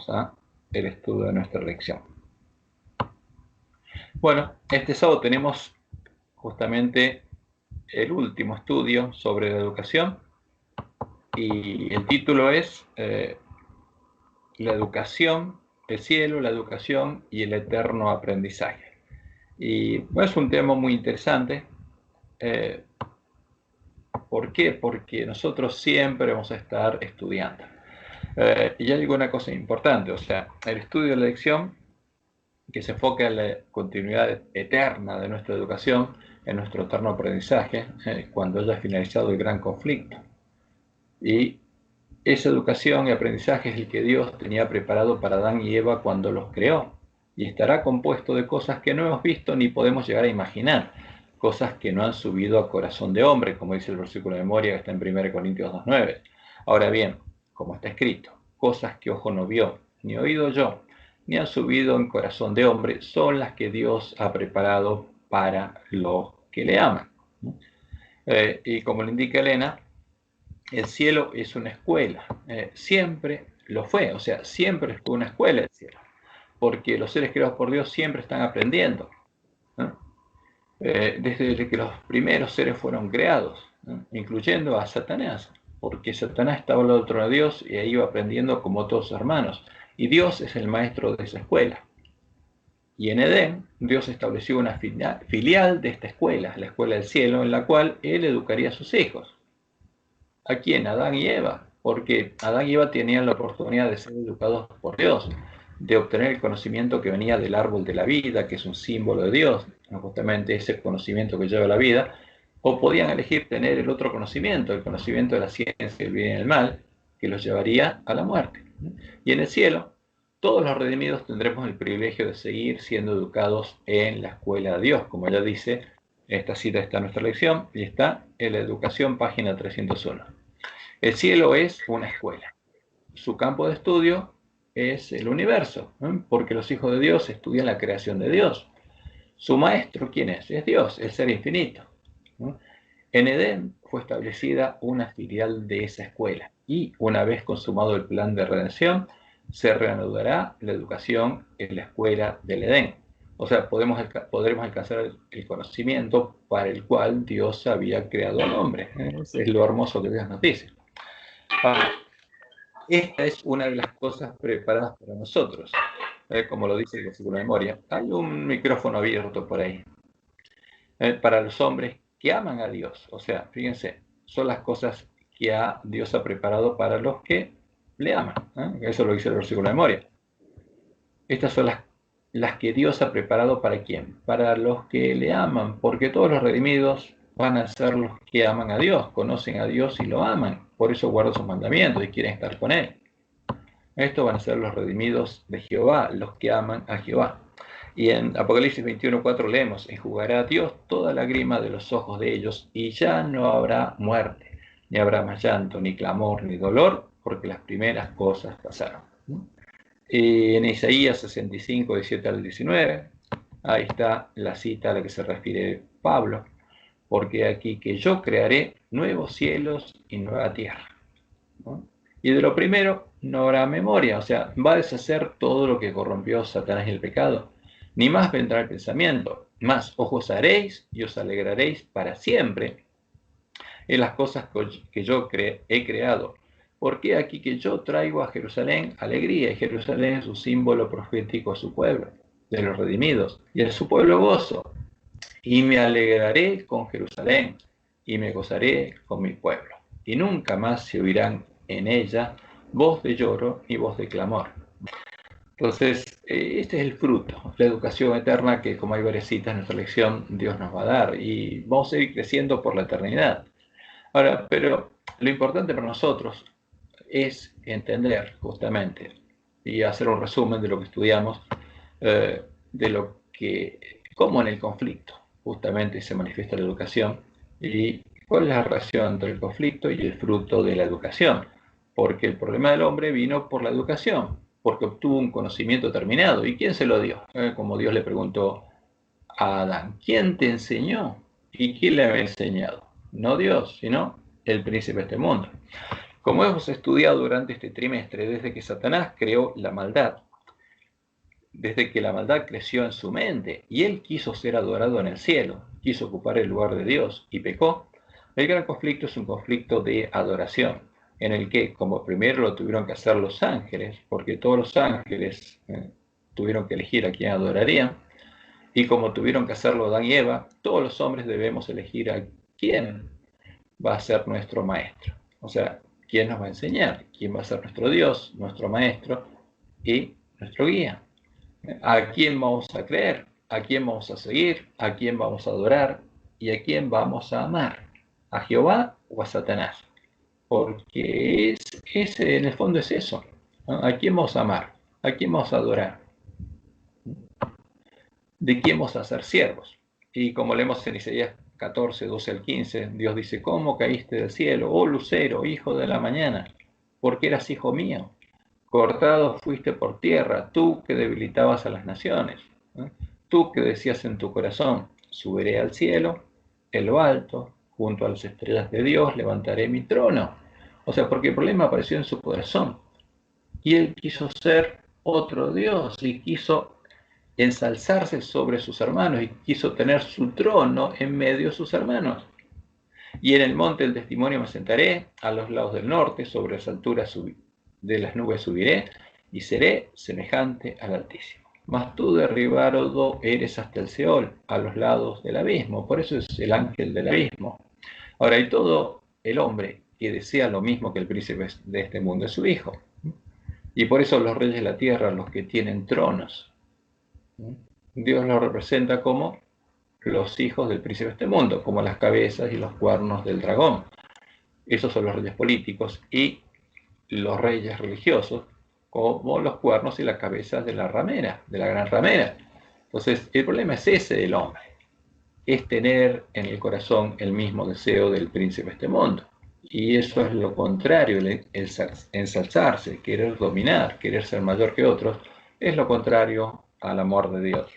vamos a el estudio de nuestra lección. Bueno, este sábado tenemos justamente el último estudio sobre la educación y el título es la educación, el cielo, la educación y el eterno aprendizaje. Y bueno, es un tema muy interesante. ¿Por qué? Porque nosotros siempre vamos a estar estudiando. Y hay una cosa importante, o sea, el estudio de la lección que se enfoca en la continuidad eterna de nuestra educación, en nuestro eterno aprendizaje, cuando haya finalizado el gran conflicto. Y esa educación y aprendizaje es el que Dios tenía preparado para Adán y Eva cuando los creó, y estará compuesto de cosas que no hemos visto ni podemos llegar a imaginar, cosas que no han subido a corazón de hombre, como dice el versículo de memoria que está en 1 Corintios 2:9. Ahora bien, como está escrito, cosas que ojo no vio, ni oído yo, ni han subido en corazón de hombre, son las que Dios ha preparado para los que le aman. Y como le indica Elena, el cielo es una escuela, siempre lo fue, o sea, siempre fue una escuela el cielo, porque los seres creados por Dios siempre están aprendiendo, ¿no? Desde que los primeros seres fueron creados, ¿no? Incluyendo a Satanás, porque Satanás estaba al otro lado de Dios y ahí iba aprendiendo como todos sus hermanos, y Dios es el maestro de esa escuela. Y en Edén, Dios estableció una filial de esta escuela, la escuela del cielo, en la cual Él educaría a sus hijos. ¿A quién? Adán y Eva, porque Adán y Eva tenían la oportunidad de ser educados por Dios, de obtener el conocimiento que venía del árbol de la vida, que es un símbolo de Dios, justamente ese conocimiento que lleva a la vida, o podían elegir tener el otro conocimiento, el conocimiento de la ciencia del bien y el mal, que los llevaría a la muerte. Y en el cielo, todos los redimidos tendremos el privilegio de seguir siendo educados en la escuela de Dios, como ya dice, esta cita está en nuestra lección y está en la educación, página 301. El cielo es una escuela. Su campo de estudio es el universo, ¿no? Porque los hijos de Dios estudian la creación de Dios. Su maestro, ¿quién es? Es Dios, el ser infinito, ¿no? En Edén fue establecida una filial de esa escuela y una vez consumado el plan de redención, se reanudará la educación en la escuela del Edén. O sea, podremos alcanzar el conocimiento para el cual Dios había creado al hombre. Es lo hermoso que Dios nos dice. Esta es una de las cosas preparadas para nosotros, como lo dice el versículo de memoria. Hay un micrófono abierto por ahí. Para los hombres que aman a Dios. O sea, fíjense, son las cosas que Dios ha preparado para los que le aman. Eso lo dice el versículo de memoria. Estas son las que Dios ha preparado para quién, para los que le aman, porque todos los redimidos van a ser los que aman a Dios, conocen a Dios y lo aman, por eso guardan sus mandamientos y quieren estar con Él. Estos van a ser los redimidos de Jehová, los que aman a Jehová. Y en Apocalipsis 21:4 leemos, enjugará a Dios toda lágrima de los ojos de ellos, y ya no habrá muerte, ni habrá más llanto, ni clamor, ni dolor, porque las primeras cosas pasaron. En Isaías 65, 17 al 19, ahí está la cita a la que se refiere Pablo, porque aquí que yo crearé nuevos cielos y nueva tierra, ¿no? Y de lo primero no habrá memoria, o sea, va a deshacer todo lo que corrompió Satanás y el pecado. Ni más vendrá el pensamiento, más os gozaréis y os alegraréis para siempre en las cosas que yo he creado. Porque aquí que yo traigo a Jerusalén alegría, y Jerusalén es un símbolo profético a su pueblo, de los redimidos, y a su pueblo gozo. Y me alegraré con Jerusalén, y me gozaré con mi pueblo. Y nunca más se oirán en ella voz de lloro y voz de clamor. Entonces, este es el fruto, la educación eterna que, como hay varias citas en nuestra lección, Dios nos va a dar. Y vamos a ir creciendo por la eternidad. Ahora, pero lo importante para nosotros es entender justamente y hacer un resumen de lo que estudiamos, de lo que, cómo en el conflicto justamente se manifiesta la educación y cuál es la relación entre el conflicto y el fruto de la educación. Porque el problema del hombre vino por la educación, porque obtuvo un conocimiento terminado. ¿Y quién se lo dio? Como Dios le preguntó a Adán, ¿quién te enseñó? ¿Y quién le había enseñado? No Dios, sino el príncipe de este mundo. Como hemos estudiado durante este trimestre, desde que Satanás creó la maldad, desde que la maldad creció en su mente y él quiso ser adorado en el cielo, quiso ocupar el lugar de Dios y pecó, el gran conflicto es un conflicto de adoración, en el que, como primero lo tuvieron que hacer los ángeles, porque todos los ángeles tuvieron que elegir a quién adorarían, y como tuvieron que hacerlo Adán y Eva, todos los hombres debemos elegir a quién va a ser nuestro maestro. O sea, quién nos va a enseñar, quién va a ser nuestro Dios, nuestro maestro y nuestro guía. ¿A quién vamos a creer? ¿A quién vamos a seguir? ¿A quién vamos a adorar? ¿Y a quién vamos a amar? ¿A Jehová o a Satanás? Porque en el fondo es eso, ¿no? ¿A quién vamos a amar? ¿A quién vamos a adorar? ¿De quién vamos a ser siervos? Y como leemos en Isaías 14, 12 al 15, Dios dice: ¿cómo caíste del cielo, oh lucero, hijo de la mañana? Porque eras hijo mío. Cortado fuiste por tierra, tú que debilitabas a las naciones, ¿eh? Tú que decías en tu corazón: subiré al cielo, en lo alto, junto a las estrellas de Dios, levantaré mi trono. O sea, porque el problema apareció en su corazón. Y él quiso ser otro Dios y quiso ensalzarse sobre sus hermanos y quiso tener su trono en medio de sus hermanos. Y en el monte del testimonio me sentaré, a los lados del norte, sobre las alturas de las nubes subiré, y seré semejante al Altísimo. Mas tú, derribado eres hasta el Seol, a los lados del abismo. Por eso es el ángel del abismo. Ahora, y todo el hombre que desea lo mismo que el príncipe de este mundo es su hijo. Y por eso los reyes de la tierra, los que tienen tronos, Dios los representa como los hijos del príncipe de este mundo, como las cabezas y los cuernos del dragón. Esos son los reyes políticos, y los reyes religiosos como los cuernos y las cabezas de la ramera, de la gran ramera. Entonces, el problema es ese del hombre, es tener en el corazón el mismo deseo del príncipe de este mundo. Y eso es lo contrario, el ensalzarse, querer dominar, querer ser mayor que otros, es lo contrario al amor de Dios.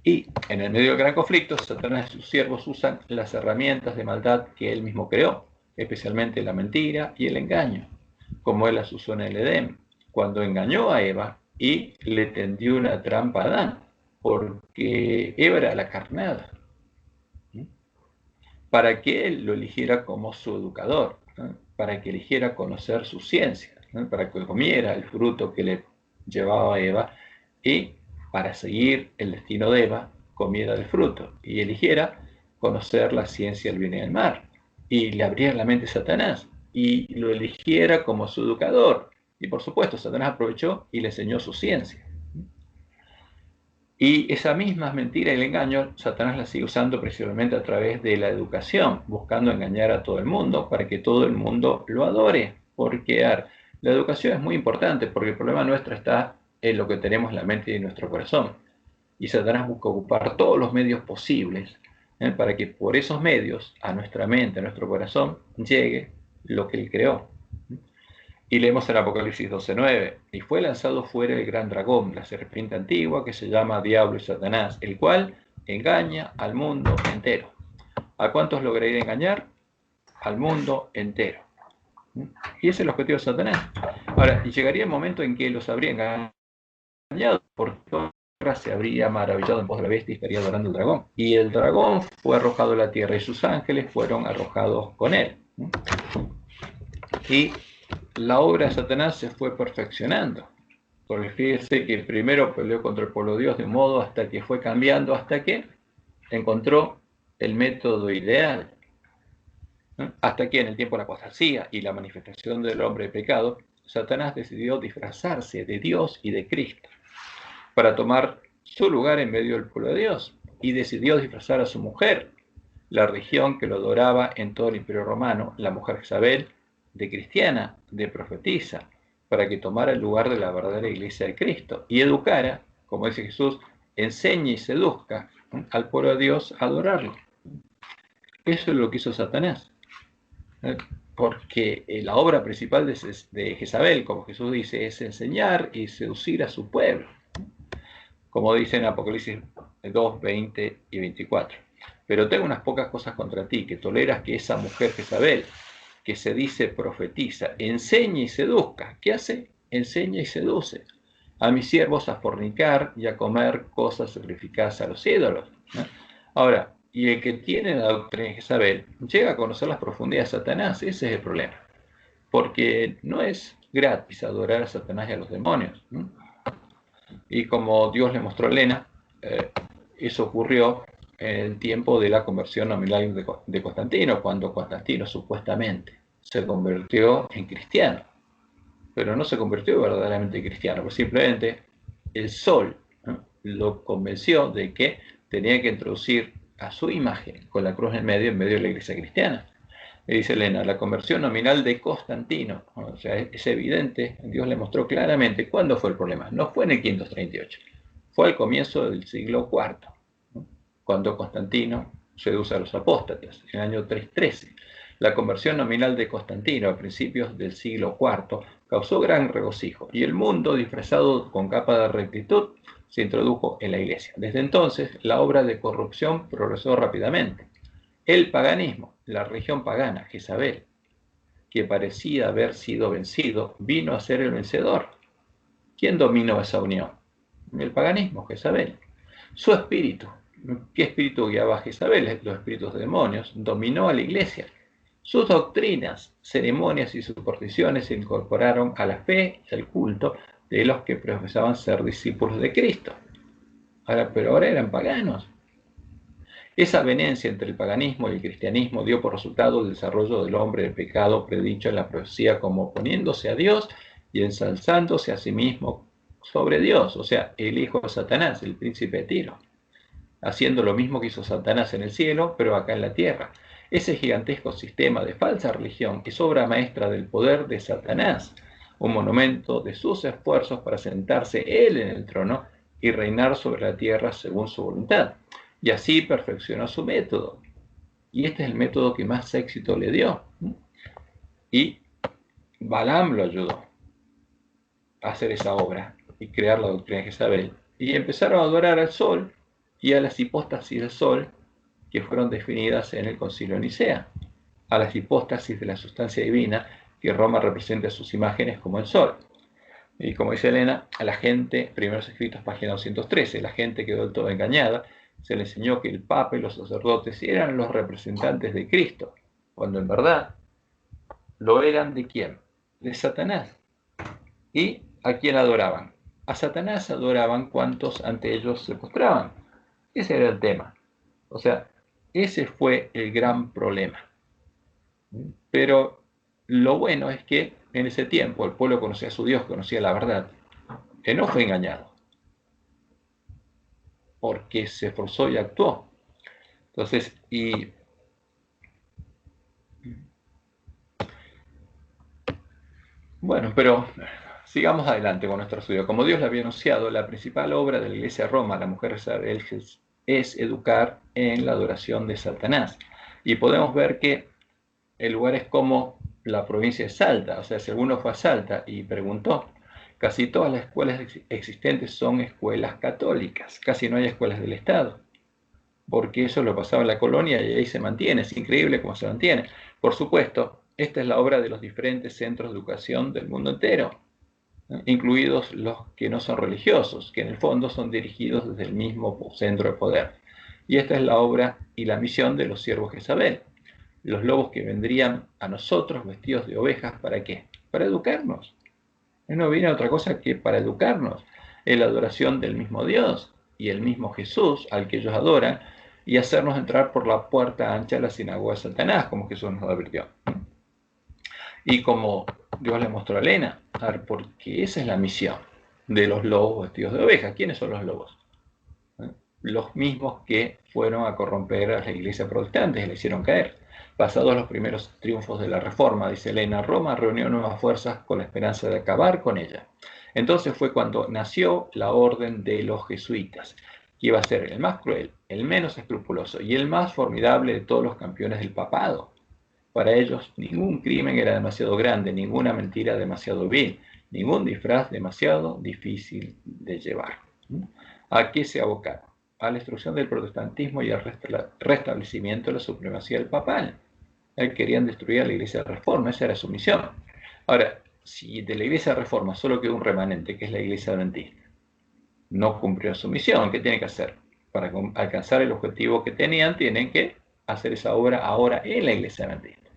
Y en el medio del gran conflicto, Satanás y sus siervos usan las herramientas de maldad que él mismo creó, especialmente la mentira y el engaño, como él las usó en el Edén, cuando engañó a Eva y le tendió una trampa a Adán, porque Eva era la carnada, para que él lo eligiera como su educador, ¿no? Para que eligiera conocer su ciencia, ¿no? Para que comiera el fruto que le llevaba a Eva y para seguir el destino de Eva, comiera del fruto y eligiera conocer la ciencia del bien y del mal. Y le abriera la mente a Satanás y lo eligiera como su educador. Y por supuesto, Satanás aprovechó y le enseñó su ciencia. Y esa misma mentira y el engaño, Satanás la sigue usando principalmente a través de la educación, buscando engañar a todo el mundo para que todo el mundo lo adore. Porque la educación es muy importante, porque el problema nuestro está en lo que tenemos en la mente y en nuestro corazón. Y Satanás busca ocupar todos los medios posibles, para que por esos medios a nuestra mente, a nuestro corazón, llegue lo que él creó. Y leemos en Apocalipsis 12:9: y fue lanzado fuera el gran dragón, la serpiente antigua, que se llama Diablo y Satanás, el cual engaña al mundo entero. ¿A cuántos lograría engañar? Al mundo entero. Y ese es el objetivo de Satanás. Ahora, y llegaría el momento en que los habría engañado, porque toda la tierra se habría maravillado en pos de la bestia y estaría adorando al dragón. Y el dragón fue arrojado a la tierra y sus ángeles fueron arrojados con él. Y la obra de Satanás se fue perfeccionando. Porque fíjese que primero peleó contra el pueblo de Dios de un modo, hasta que fue cambiando, hasta que encontró el método ideal. Hasta que en el tiempo de la apostasía y la manifestación del hombre de pecado, Satanás decidió disfrazarse de Dios y de Cristo para tomar su lugar en medio del pueblo de Dios, y decidió disfrazar a su mujer, la región que lo adoraba en todo el imperio romano, la mujer Jezabel, de cristiana, de profetisa, para que tomara el lugar de la verdadera iglesia de Cristo y educara, como dice Jesús, enseñe y seduzca al pueblo de Dios a adorarlo. Eso es lo que hizo Satanás, porque la obra principal de Jezabel, como Jesús dice, es enseñar y seducir a su pueblo, como dice en Apocalipsis 2, 20 y 24. Pero tengo unas pocas cosas contra ti, que toleras que esa mujer Jezabel, que se dice profetiza, enseña y seduzca. ¿Qué hace? Enseña y seduce a mis siervos a fornicar y a comer cosas sacrificadas a los ídolos, ¿no? Ahora, y el que tiene la doctrina de Jezabel llega a conocer las profundidades de Satanás. Ese es el problema, porque no es gratis adorar a Satanás y a los demonios, ¿no? Y como Dios le mostró a Elena, eso ocurrió en el tiempo de la conversión nominal de Constantino, cuando Constantino supuestamente se convirtió en cristiano, pero no se convirtió verdaderamente en cristiano, pues simplemente el sol, ¿no?, lo convenció de que tenía que introducir a su imagen con la cruz en medio de la iglesia cristiana. Le dice Elena, la conversión nominal de Constantino, o sea, es evidente, Dios le mostró claramente cuándo fue el problema. No fue en el 538, fue al comienzo del siglo IV, ¿no?, cuando Constantino seduce a los apóstatas, en el año 313. La conversión nominal de Constantino a principios del siglo IV causó gran regocijo, y el mundo, disfrazado con capa de rectitud, se introdujo en la iglesia. Desde entonces, la obra de corrupción progresó rápidamente. El paganismo, la religión pagana, Jezabel, que parecía haber sido vencido, vino a ser el vencedor. ¿Quién dominó esa unión? El paganismo, Jezabel. Su espíritu, ¿qué espíritu guiaba a Jezabel? Los espíritus de demonios, dominó a la iglesia. Sus doctrinas, ceremonias y supersticiones se incorporaron a la fe y al culto de los que profesaban ser discípulos de Cristo. Pero ahora eran paganos. Esa avenencia entre el paganismo y el cristianismo dio por resultado el desarrollo del hombre de pecado predicho en la profecía como oponiéndose a Dios y ensalzándose a sí mismo sobre Dios, o sea, el hijo de Satanás, el príncipe de Tiro, haciendo lo mismo que hizo Satanás en el cielo, pero acá en la tierra. Ese gigantesco sistema de falsa religión es obra maestra del poder de Satanás, un monumento de sus esfuerzos para sentarse él en el trono y reinar sobre la tierra según su voluntad. Y así perfeccionó su método. Y este es el método que más éxito le dio. Y Balaam lo ayudó a hacer esa obra y crear la doctrina de Jezabel. Y empezaron a adorar al sol y a las hipóstasis del sol que fueron definidas en el Concilio de Nicea, a las hipóstasis de la sustancia divina que Roma representa sus imágenes como el sol. Y como dice Elena, a la gente, primeros escritos, página 213, la gente quedó del todo engañada. Se le enseñó que el Papa y los sacerdotes eran los representantes de Cristo, cuando en verdad lo eran ¿de quién? De Satanás. ¿Y a quién adoraban? A Satanás adoraban cuantos ante ellos se postraban. Ese era el tema. O sea, ese fue el gran problema. Pero lo bueno es que en ese tiempo el pueblo conocía a su Dios, conocía la verdad, que no fue engañado, porque se esforzó y actuó. Entonces, bueno, pero sigamos adelante con nuestro estudio. Como Dios le había anunciado, la principal obra de la Iglesia de Roma, la mujer Isabel, es educar en la adoración de Satanás. Y podemos ver que el lugar es como la provincia de Salta. O sea, si alguno fue a Salta y preguntó, casi todas las escuelas existentes son escuelas católicas. Casi no hay escuelas del Estado, porque eso lo pasaba en la colonia y ahí se mantiene. Es increíble cómo se mantiene. Por supuesto, esta es la obra de los diferentes centros de educación del mundo entero, ¿no?, incluidos los que no son religiosos, que en el fondo son dirigidos desde el mismo centro de poder. Y esta es la obra y la misión de los siervos de Jezabel, los lobos que vendrían a nosotros vestidos de ovejas. ¿Para qué? Para educarnos. No viene otra cosa que para educarnos en la adoración del mismo Dios y el mismo Jesús al que ellos adoran, y hacernos entrar por la puerta ancha de la sinagoga de Satanás, como Jesús nos advirtió. Y como Dios le mostró a Elena, porque esa es la misión de los lobos vestidos de ovejas. ¿Quiénes son los lobos? Los mismos que fueron a corromper a la iglesia protestante y la hicieron caer. Pasados los primeros triunfos de la Reforma, dice Elena, Roma reunió nuevas fuerzas con la esperanza de acabar con ella. Entonces fue cuando nació la orden de los jesuitas, que iba a ser el más cruel, el menos escrupuloso y el más formidable de todos los campeones del papado. Para ellos, ningún crimen era demasiado grande, ninguna mentira demasiado vil, ningún disfraz demasiado difícil de llevar. ¿A qué se abocaron? A la destrucción del protestantismo y al restablecimiento de la supremacía del papal. Querían destruir a la Iglesia de Reforma, esa era su misión. Ahora, si de la Iglesia de Reforma solo quedó un remanente, que es la Iglesia Adventista, no cumplió su misión, ¿qué tiene que hacer? Para alcanzar el objetivo que tenían, tienen que hacer esa obra ahora en la Iglesia Adventista.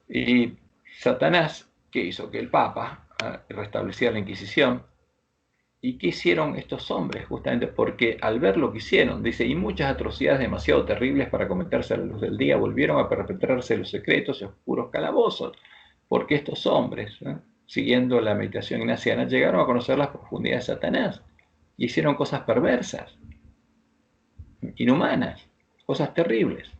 Y Satanás, ¿qué hizo? Que el Papa restableciera la Inquisición. ¿Y qué hicieron estos hombres? Justamente porque al ver lo que hicieron, dice, y muchas atrocidades demasiado terribles para cometerse a la luz del día, volvieron a perpetrarse los secretos y oscuros calabozos, porque estos hombres, siguiendo la meditación ignaciana, llegaron a conocer las profundidades de Satanás y hicieron cosas perversas, inhumanas, cosas terribles.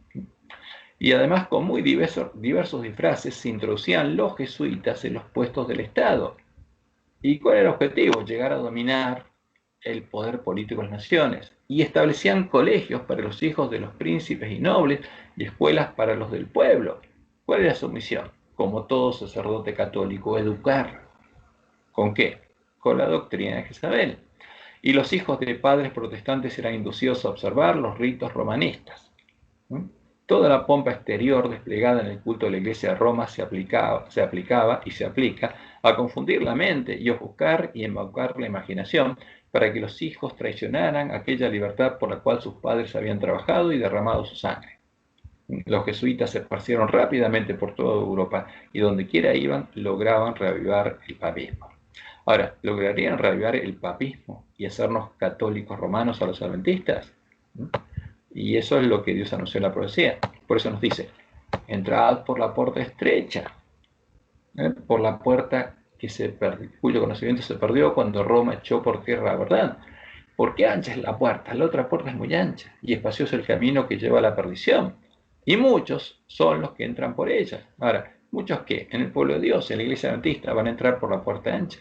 Y además, con muy diversos disfraces, se introducían los jesuitas en los puestos del Estado. ¿Y cuál era el objetivo? Llegar a dominar el poder político de las naciones. Y establecían colegios para los hijos de los príncipes y nobles y escuelas para los del pueblo. ¿Cuál era su misión? Como todo sacerdote católico, educar. ¿Con qué? Con la doctrina de Jezabel. Y los hijos de padres protestantes eran inducidos a observar los ritos romanistas. Toda la pompa exterior desplegada en el culto de la Iglesia de Roma se aplicaba y se aplica a confundir la mente y ofuscar y embaucar la imaginación para que los hijos traicionaran aquella libertad por la cual sus padres habían trabajado y derramado su sangre. Los jesuitas se esparcieron rápidamente por toda Europa y donde quiera iban lograban reavivar el papismo. Ahora, ¿lograrían reavivar el papismo y hacernos católicos romanos a los adventistas? Y eso es lo que Dios anunció en la profecía. Por eso nos dice, entrad por la puerta estrecha, por la puerta cuyo conocimiento se perdió cuando Roma echó por tierra la verdad. Porque ancha es la puerta, la otra puerta es muy ancha, y espacioso el camino que lleva a la perdición. Y muchos son los que entran por ella. Ahora, muchos que en el pueblo de Dios, en la iglesia adventista, van a entrar por la puerta ancha,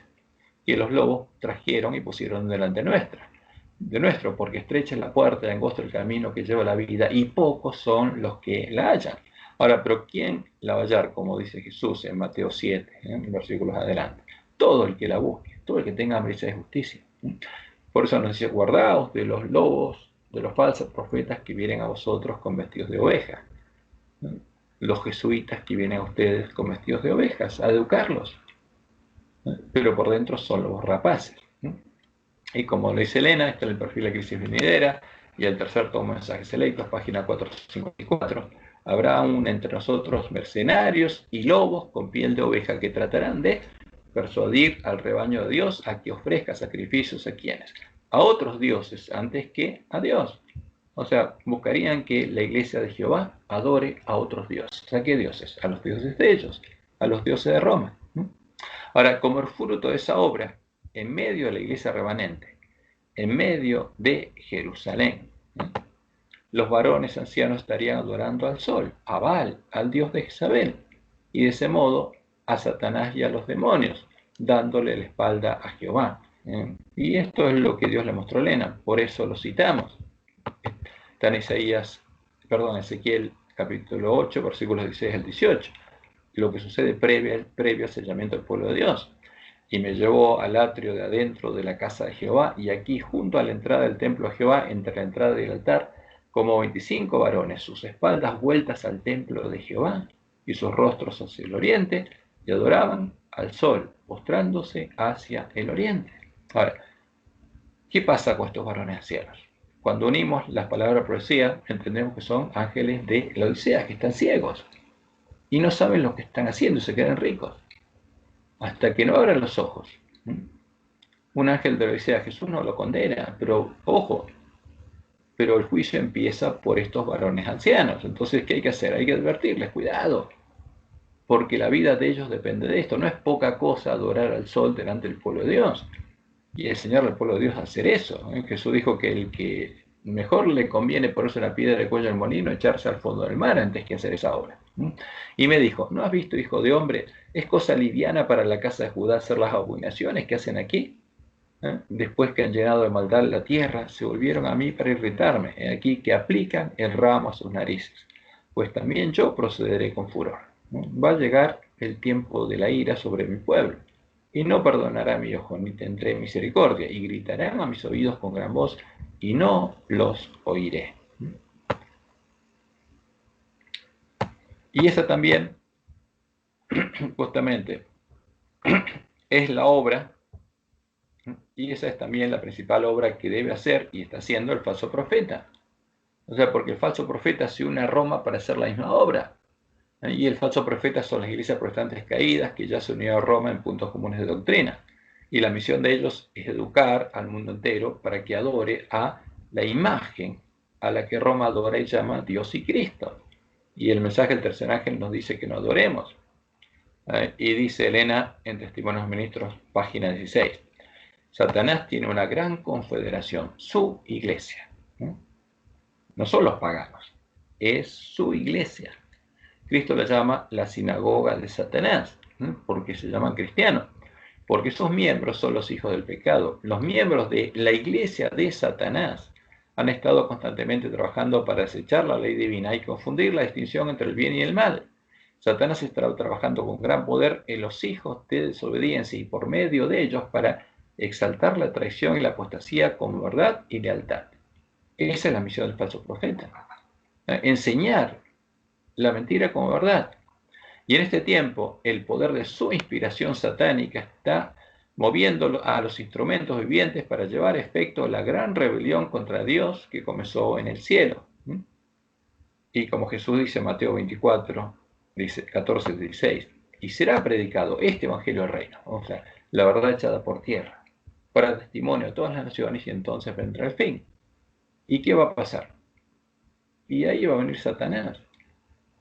que los lobos trajeron y pusieron delante de nuestro, porque estrecha es la puerta y angosto el camino que lleva a la vida, y pocos son los que la hallan. Ahora, pero ¿quién la va a hallar? Como dice Jesús en Mateo 7, en versículos adelante. Todo el que la busque, todo el que tenga hambre y sed de justicia. Por eso nos dice, guardaos de los lobos, de los falsos profetas que vienen a vosotros con vestidos de oveja. Los jesuitas que vienen a ustedes con vestidos de ovejas, a educarlos. Pero por dentro son lobos rapaces. Y como lo dice Elena, está en el perfil de Crisis Venidera, y el tercer tomo de Mensajes Selectos, página 454, habrá aún entre nosotros mercenarios y lobos con piel de oveja que tratarán de persuadir al rebaño de Dios a que ofrezca sacrificios a quienes, a otros dioses antes que a Dios. O sea, buscarían que la iglesia de Jehová adore a otros dioses. ¿A qué dioses? A los dioses de ellos, a los dioses de Roma. Ahora, como el fruto de esa obra, en medio de la iglesia remanente, en medio de Jerusalén, los varones ancianos estarían adorando al sol, a Baal, al dios de Jezabel, y de ese modo a Satanás y a los demonios, dándole la espalda a Jehová. Y esto es lo que Dios le mostró a Elena, por eso lo citamos. Está en Ezequiel capítulo 8, versículos 16 al 18, lo que sucede previo al sellamiento del pueblo de Dios. Y me llevó al atrio de adentro de la casa de Jehová, y aquí junto a la entrada del templo de Jehová, entre la entrada y el altar, como 25 varones, sus espaldas vueltas al templo de Jehová, y sus rostros hacia el oriente, y adoraban al sol, postrándose hacia el oriente. Ahora, ¿qué pasa con estos varones ancianos? Cuando unimos las palabras profecía, entendemos que son ángeles de la Odisea, que están ciegos, y no saben lo que están haciendo, y se quedan ricos hasta que no abran los ojos. Un ángel de la Odisea, Jesús no lo condena, pero ojo, pero el juicio empieza por estos varones ancianos. Entonces, ¿qué hay que hacer? Hay que advertirles, cuidado, porque la vida de ellos depende de esto. No es poca cosa adorar al sol delante del pueblo de Dios y enseñarle al pueblo de Dios a hacer eso. Jesús dijo que el que mejor le conviene ponerse una piedra de cuello al molino, echarse al fondo del mar antes que hacer esa obra. Y me dijo, ¿no has visto, hijo de hombre? ¿Es cosa liviana para la casa de Judá hacer las abominaciones que hacen aquí? Después que han llenado de maldad la tierra, se volvieron a mí para irritarme. He aquí que aplican el ramo a sus narices. Pues también yo procederé con furor. Va a llegar el tiempo de la ira sobre mi pueblo, y no perdonará mi ojo, ni tendré misericordia, y gritarán a mis oídos con gran voz, y no los oiré. Y esa también, justamente, es la obra, y esa es también la principal obra que debe hacer y está haciendo el falso profeta. O sea, porque el falso profeta se une a Roma para hacer la misma obra. Y el falso profeta son las iglesias protestantes caídas que ya se unieron a Roma en puntos comunes de doctrina. Y la misión de ellos es educar al mundo entero para que adore a la imagen a la que Roma adora y llama Dios y Cristo. Y el mensaje del tercer ángel nos dice que no adoremos. Y dice Elena en Testimonios Ministros, página 16. Satanás tiene una gran confederación, su iglesia. No son los paganos, es su iglesia. Cristo la llama la sinagoga de Satanás, porque se llaman cristianos, porque sus miembros son los hijos del pecado. Los miembros de la iglesia de Satanás han estado constantemente trabajando para desechar la ley divina y confundir la distinción entre el bien y el mal. Satanás está trabajando con gran poder en los hijos de desobediencia y por medio de ellos para exaltar la traición y la apostasía como verdad y lealtad. Esa es la misión del falso profeta. Enseñar la mentira como verdad. Y en este tiempo, el poder de su inspiración satánica está moviendo a los instrumentos vivientes para llevar a efecto la gran rebelión contra Dios que comenzó en el cielo. Y como Jesús dice en Mateo 24, 14, 16, y será predicado este evangelio del reino, o sea, la verdad echada por tierra, para testimonio a todas las naciones, y entonces vendrá el fin. ¿Y qué va a pasar? Y ahí va a venir Satanás.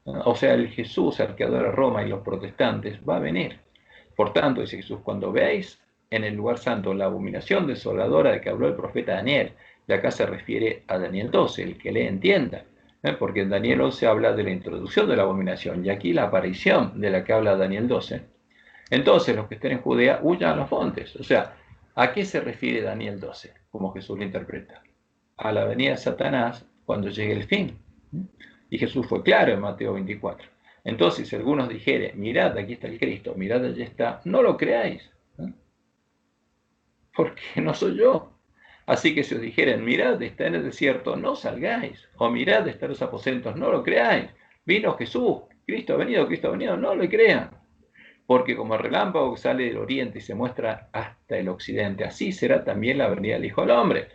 O sea, el Jesús, al que adora Roma y los protestantes, va a venir. Por tanto, dice Jesús, cuando veáis en el lugar santo la abominación desoladora de que habló el profeta Daniel, y acá se refiere a Daniel 12, el que le entienda, porque en Daniel 11 habla de la introducción de la abominación, y aquí la aparición de la que habla Daniel 12. Entonces, los que estén en Judea huyan a los montes. O sea, ¿a qué se refiere Daniel 12? Como Jesús lo interpreta. A la venida de Satanás cuando llegue el fin. Y Jesús fue claro en Mateo 24. Entonces, si algunos dijeren, mirad, aquí está el Cristo, mirad, allí está, no lo creáis, porque no soy yo. Así que si os dijeren, mirad, está en el desierto, no salgáis, o mirad, está en los aposentos, no lo creáis. Vino Jesús, Cristo ha venido, no lo crean. Porque como el relámpago que sale del oriente y se muestra hasta el occidente, así será también la venida del Hijo del Hombre.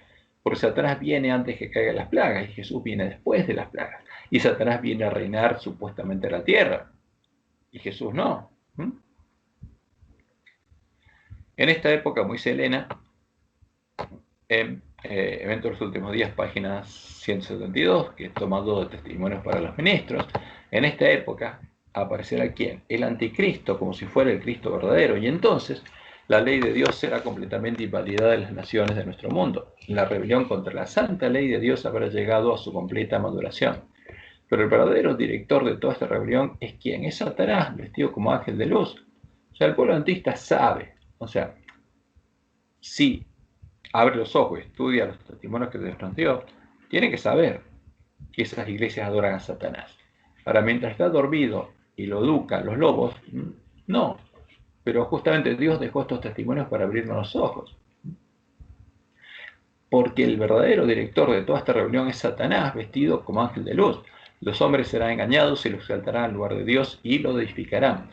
Porque Satanás viene antes que caigan las plagas y Jesús viene después de las plagas. Y Satanás viene a reinar supuestamente la tierra. Y Jesús no. En esta época, muy Elena, en Evento de los Últimos Días, página 172, que he tomado de testimonios para los ministros, en esta época aparecerá ¿quién? El anticristo, como si fuera el Cristo verdadero. Y entonces la ley de Dios será completamente invalidada en las naciones de nuestro mundo. La rebelión contra la santa ley de Dios habrá llegado a su completa maduración. Pero el verdadero director de toda esta rebelión es ¿quién? Es Satanás, vestido como ángel de luz. O sea, el pueblo adventista sabe, o sea, si abre los ojos, estudia los testimonios que Dios nos dio, tiene que saber que esas iglesias adoran a Satanás. Ahora, mientras está dormido y lo educan los lobos, no. Pero justamente Dios dejó estos testimonios para abrirnos los ojos. Porque el verdadero director de toda esta rebelión es Satanás, vestido como ángel de luz. Los hombres serán engañados y lo exaltarán al lugar de Dios y lo edificarán.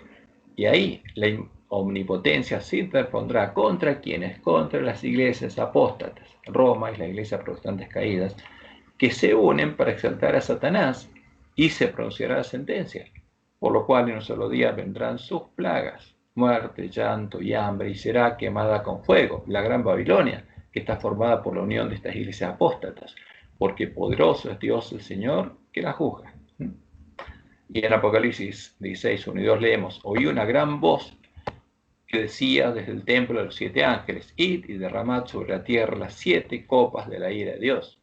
Y ahí la omnipotencia se interpondrá contra quienes, contra las iglesias apóstatas, Roma y las iglesias protestantes caídas, que se unen para exaltar a Satanás y se pronunciará la sentencia, por lo cual en un solo día vendrán sus plagas, muerte, llanto y hambre, y será quemada con fuego la gran Babilonia, que está formada por la unión de estas iglesias apóstatas, porque poderoso es Dios el Señor que la juzga. Y en Apocalipsis 16, 1 y 2 leemos, oí una gran voz que decía desde el templo de los 7 ángeles, id y derramad sobre la tierra las 7 copas de la ira de Dios.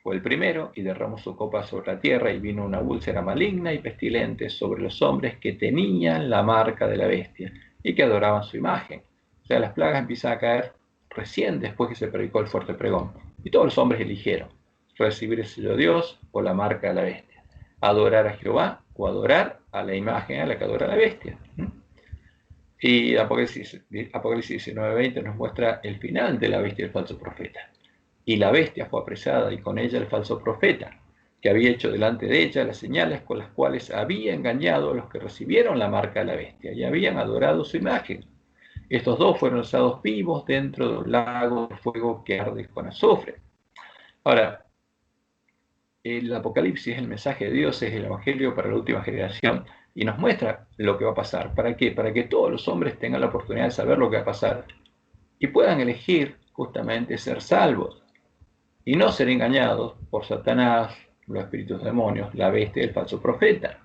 Fue el primero y derramó su copa sobre la tierra y vino una úlcera maligna y pestilente sobre los hombres que tenían la marca de la bestia y que adoraban su imagen. O sea, las plagas empiezan a caer recién después que se predicó el fuerte pregón. Y todos los hombres eligieron recibir el sello de Dios o la marca de la bestia, adorar a Jehová o adorar a la imagen a la que adora la bestia. Y Apocalipsis 19:20 nos muestra el final de la bestia y el falso profeta. Y la bestia fue apresada y con ella el falso profeta, que había hecho delante de ella, las señales con las cuales había engañado a los que recibieron la marca de la bestia y habían adorado su imagen. Estos dos fueron lanzados vivos dentro de un lago de fuego que arde con azufre. Ahora, el Apocalipsis, el mensaje de Dios, es el Evangelio para la última generación y nos muestra lo que va a pasar. ¿Para qué? Para que todos los hombres tengan la oportunidad de saber lo que va a pasar y puedan elegir justamente ser salvos y no ser engañados por Satanás, los espíritus demonios, la bestia y el falso profeta.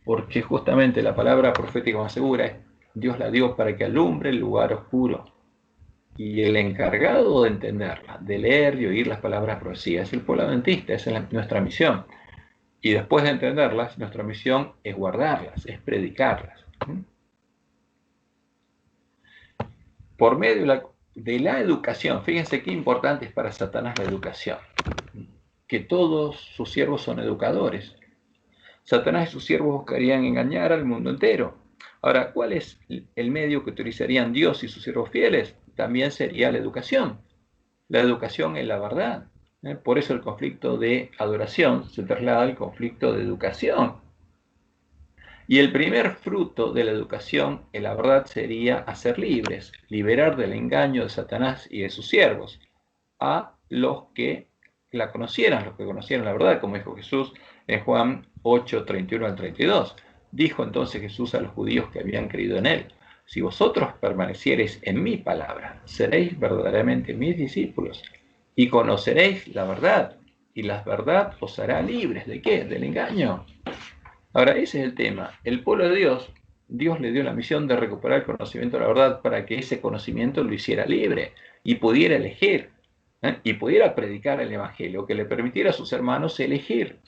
Porque justamente la palabra profética más segura es: Dios la dio para que alumbre el lugar oscuro. Y el encargado de entenderla, de leer y oír las palabras profecías, es el pueblo adventista. Esa es nuestra misión. Y después de entenderlas, nuestra misión es guardarlas, es predicarlas. Por medio de la educación, fíjense qué importante es para Satanás la educación, que todos sus siervos son educadores. Satanás y sus siervos buscarían engañar al mundo entero. Ahora, ¿cuál es el medio que utilizarían Dios y sus siervos fieles? También sería la educación. La educación en la verdad. Por eso el conflicto de adoración se traslada al conflicto de educación. Y el primer fruto de la educación en la verdad sería hacer libres, liberar del engaño de Satanás y de sus siervos a los que la conocieran, los que conocieran la verdad, como dijo Jesús en Juan 8, 31 al 32. Dijo entonces Jesús a los judíos que habían creído en él: si vosotros permaneciereis en mi palabra, seréis verdaderamente mis discípulos y conoceréis la verdad, y la verdad os hará libres. ¿De qué? Del engaño. Ahora, ese es el tema. El pueblo de Dios, Dios le dio la misión de recuperar el conocimiento de la verdad para que ese conocimiento lo hiciera libre y pudiera elegir, y pudiera predicar el evangelio, que le permitiera a sus hermanos elegir.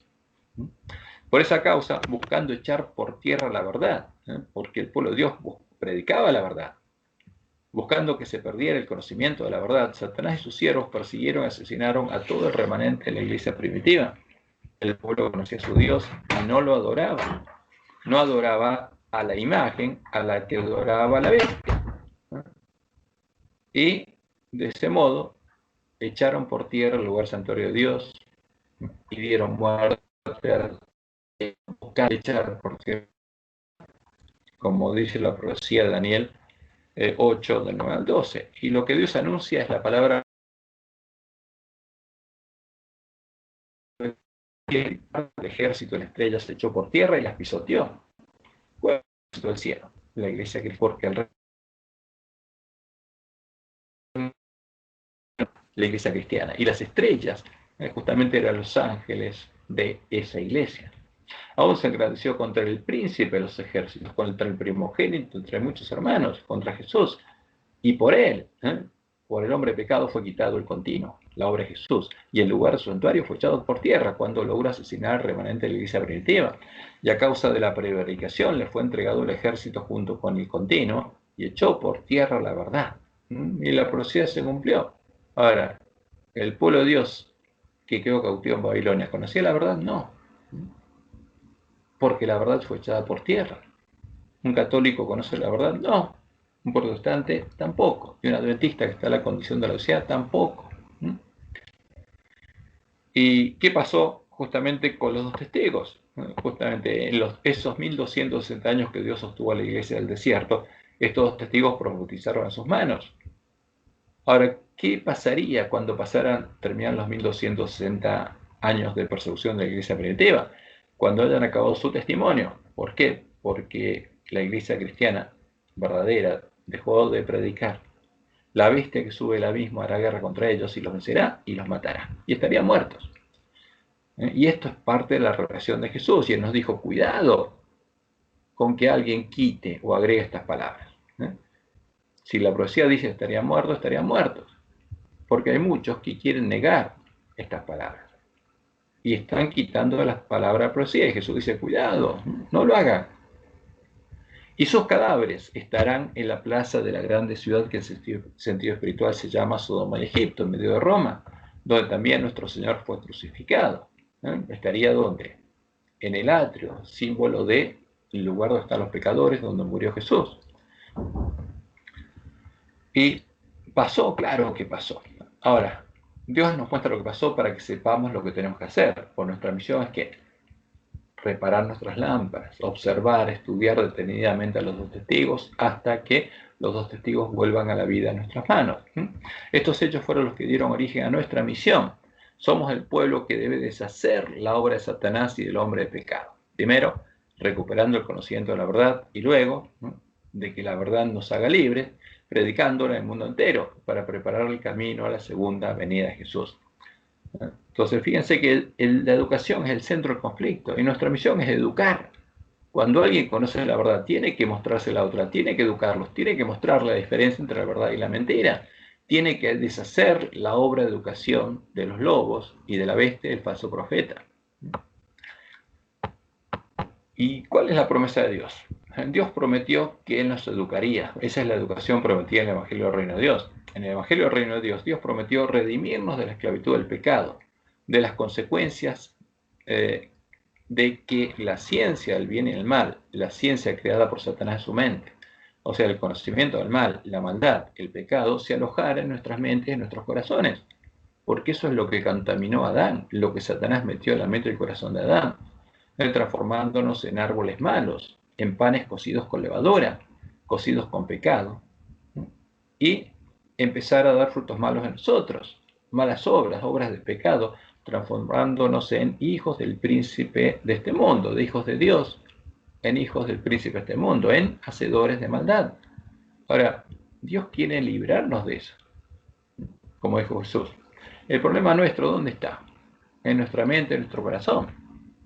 Por esa causa, buscando echar por tierra la verdad, porque el pueblo de Dios predicaba la verdad, buscando que se perdiera el conocimiento de la verdad, Satanás y sus siervos persiguieron y asesinaron a todo el remanente de la iglesia primitiva. El pueblo conocía a su Dios y no lo adoraba. No adoraba a la imagen a la que adoraba la bestia. Y de ese modo echaron por tierra el lugar santuario de Dios y dieron muerte a buscar echar por tierra, como dice la profecía de Daniel 8, del 9 al 12. Y lo que Dios anuncia es la palabra: el ejército de la estrella se echó por tierra y las pisoteó. Fue el ejército del cielo, la iglesia, porque la iglesia cristiana. Y las estrellas justamente eran los ángeles de esa iglesia. Aún se engrandeció contra el príncipe de los ejércitos, contra el primogénito entre muchos hermanos, contra Jesús. Y por él, por el hombre pecado, fue quitado el continuo, la obra de Jesús, y el lugar de su santuario fue echado por tierra cuando logró asesinar al remanente de la iglesia primitiva. Y a causa de la prevaricación le fue entregado el ejército junto con el continuo y echó por tierra la verdad. Y la profecía se cumplió. Ahora, el pueblo de Dios que quedó cautivo en Babilonia, ¿conocía la verdad? No, porque la verdad fue echada por tierra. ¿Un católico conoce la verdad? No. Un protestante tampoco. Y un adventista que está en la condición de la sociedad tampoco. ¿Y qué pasó justamente con los dos testigos? Justamente en esos 1260 años que Dios sostuvo a la iglesia del desierto, estos dos testigos profetizaron a sus manos. Ahora, ¿qué pasaría cuando terminaran los 1260 años de persecución de la iglesia primitiva? Cuando hayan acabado su testimonio. ¿Por qué? Porque la iglesia cristiana verdadera dejó de predicar. La bestia que sube el abismo hará guerra contra ellos y los vencerá y los matará. Y estarían muertos. Y esto es parte de la revelación de Jesús. Y Él nos dijo: cuidado con que alguien quite o agregue estas palabras. Si la profecía dice que estarían muertos. Porque hay muchos que quieren negar estas palabras. Y están quitando las palabras de la profecía. Y Jesús dice: cuidado, no lo hagan. Y sus cadáveres estarán en la plaza de la grande ciudad que en sentido espiritual se llama Sodoma y Egipto, en medio de Roma, donde también nuestro Señor fue crucificado. ¿Estaría dónde? En el atrio, símbolo del lugar donde están los pecadores, donde murió Jesús. Y pasó, claro que pasó. Ahora, Dios nos muestra lo que pasó para que sepamos lo que tenemos que hacer. Pues nuestra misión es que reparar nuestras lámparas, observar, estudiar detenidamente a los dos testigos hasta que los dos testigos vuelvan a la vida en nuestras manos. Estos hechos fueron los que dieron origen a nuestra misión. Somos el pueblo que debe deshacer la obra de Satanás y del hombre de pecado. Primero, recuperando el conocimiento de la verdad y luego, de que la verdad nos haga libres, predicándola en el mundo entero para preparar el camino a la segunda venida de Jesús. Entonces, fíjense que la educación es el centro del conflicto y nuestra misión es educar. Cuando alguien conoce la verdad, tiene que mostrarse la otra, tiene que educarlos, tiene que mostrar la diferencia entre la verdad y la mentira, tiene que deshacer la obra de educación de los lobos y de la bestia del falso profeta. ¿Y cuál es la promesa de Dios? Dios prometió que Él nos educaría. Esa es la educación prometida en el Evangelio del Reino de Dios. En el Evangelio del Reino de Dios, Dios prometió redimirnos de la esclavitud del pecado, de las consecuencias de que la ciencia del bien y el mal, la ciencia creada por Satanás en su mente, o sea, el conocimiento del mal, la maldad, el pecado, se alojara en nuestras mentes, en nuestros corazones, porque eso es lo que contaminó a Adán, lo que Satanás metió en la mente y el corazón de Adán, transformándonos en árboles malos, en panes cocidos con levadura, cocidos con pecado, y empezar a dar frutos malos en nosotros, malas obras, obras de pecado, transformándonos en hijos del príncipe de este mundo, de hijos de Dios, en hijos del príncipe de este mundo, en hacedores de maldad. Ahora, Dios quiere librarnos de eso, como dijo Jesús. El problema nuestro, ¿dónde está? En nuestra mente, en nuestro corazón.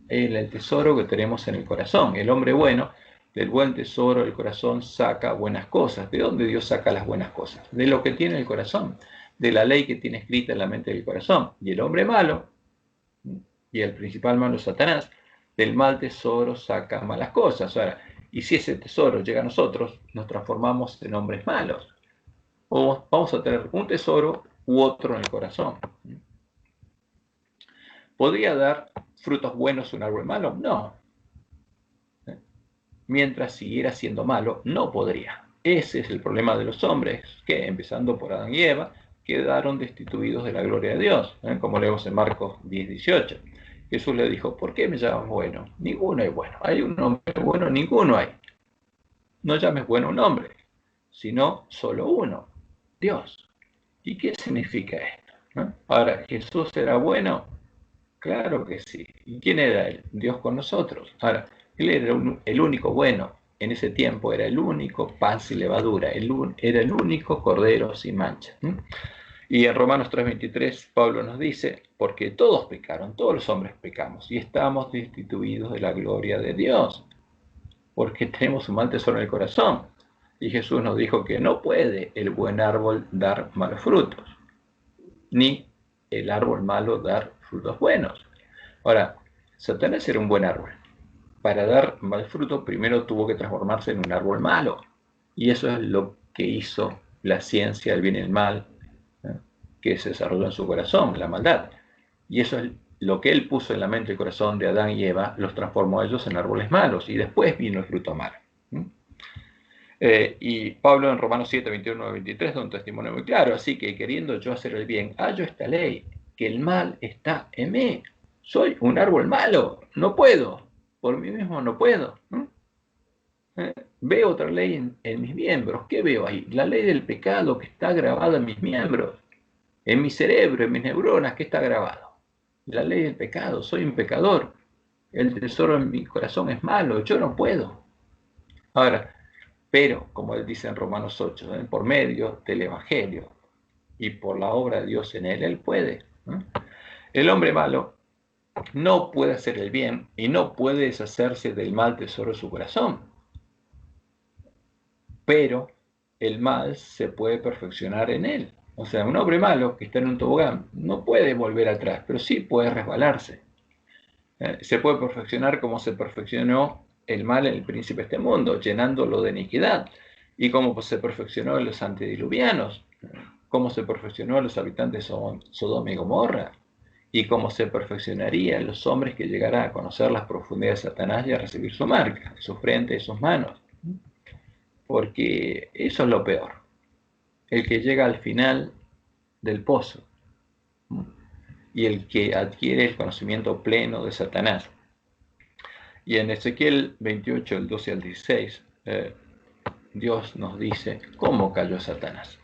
El tesoro que tenemos en el corazón. El hombre bueno, del buen tesoro del corazón saca buenas cosas. ¿De dónde Dios saca las buenas cosas? De lo que tiene el corazón, de la ley que tiene escrita en la mente del corazón. Y el hombre malo, y el principal malo es Satanás, del mal tesoro saca malas cosas. Ahora, y si ese tesoro llega a nosotros, nos transformamos en hombres malos. O vamos a tener un tesoro u otro en el corazón. ¿Podría dar frutos buenos un árbol malo? No. Mientras siguiera siendo malo, no podría. Ese es el problema de los hombres, que empezando por Adán y Eva, quedaron destituidos de la gloria de Dios, como leemos en Marcos 10:18. Jesús le dijo, ¿por qué me llamas bueno? Ninguno es bueno. ¿Hay un hombre bueno? Ninguno hay. No llames bueno a un hombre, sino solo uno, Dios. ¿Y qué significa esto? Ahora, ¿Jesús era bueno? Claro que sí. ¿Y quién era él? Dios con nosotros. Ahora, él era el único bueno. En ese tiempo era el único pan sin levadura. Era el único cordero sin mancha. Y en Romanos 3:23 Pablo nos dice, porque todos pecaron, todos los hombres pecamos y estamos destituidos de la gloria de Dios, porque tenemos un mal tesoro en el corazón. Y Jesús nos dijo que no puede el buen árbol dar malos frutos, ni el árbol malo dar frutos buenos. Ahora, Satanás era un buen árbol. Para dar mal fruto, primero tuvo que transformarse en un árbol malo. Y eso es lo que hizo la ciencia del bien y el mal, que se desarrolló en su corazón, la maldad. Y eso es lo que él puso en la mente y el corazón de Adán y Eva, los transformó a ellos en árboles malos. Y después vino el fruto malo. Y Pablo en Romanos 7:21-23 da un testimonio muy claro. Así que queriendo yo hacer el bien, hallo esta ley, que el mal está en mí. Soy un árbol malo, no puedo, por mí mismo no puedo. Veo otra ley en mis miembros. ¿Qué veo ahí? La ley del pecado que está grabada en mis miembros, en mi cerebro, en mis neuronas, que está grabado. La ley del pecado, soy un pecador. El tesoro en mi corazón es malo, yo no puedo. Ahora, pero, como él dice en Romanos 8, por medio del Evangelio y por la obra de Dios en él puede. El hombre malo no puede hacer el bien y no puede deshacerse del mal tesoro de su corazón. Pero el mal se puede perfeccionar en él. O sea, un hombre malo que está en un tobogán no puede volver atrás, pero sí puede resbalarse. Se puede perfeccionar como se perfeccionó el mal en el príncipe de este mundo, llenándolo de iniquidad. Y como se perfeccionó en los antediluvianos, como se perfeccionó en los habitantes de Sodoma y Gomorra, y cómo se perfeccionaría en los hombres que llegarán a conocer las profundidades de Satanás y a recibir su marca, su frente y sus manos. Porque eso es lo peor. El que llega al final del pozo y el que adquiere el conocimiento pleno de Satanás. Y en Ezequiel 28, el 12 al 16, Dios nos dice cómo cayó Satanás.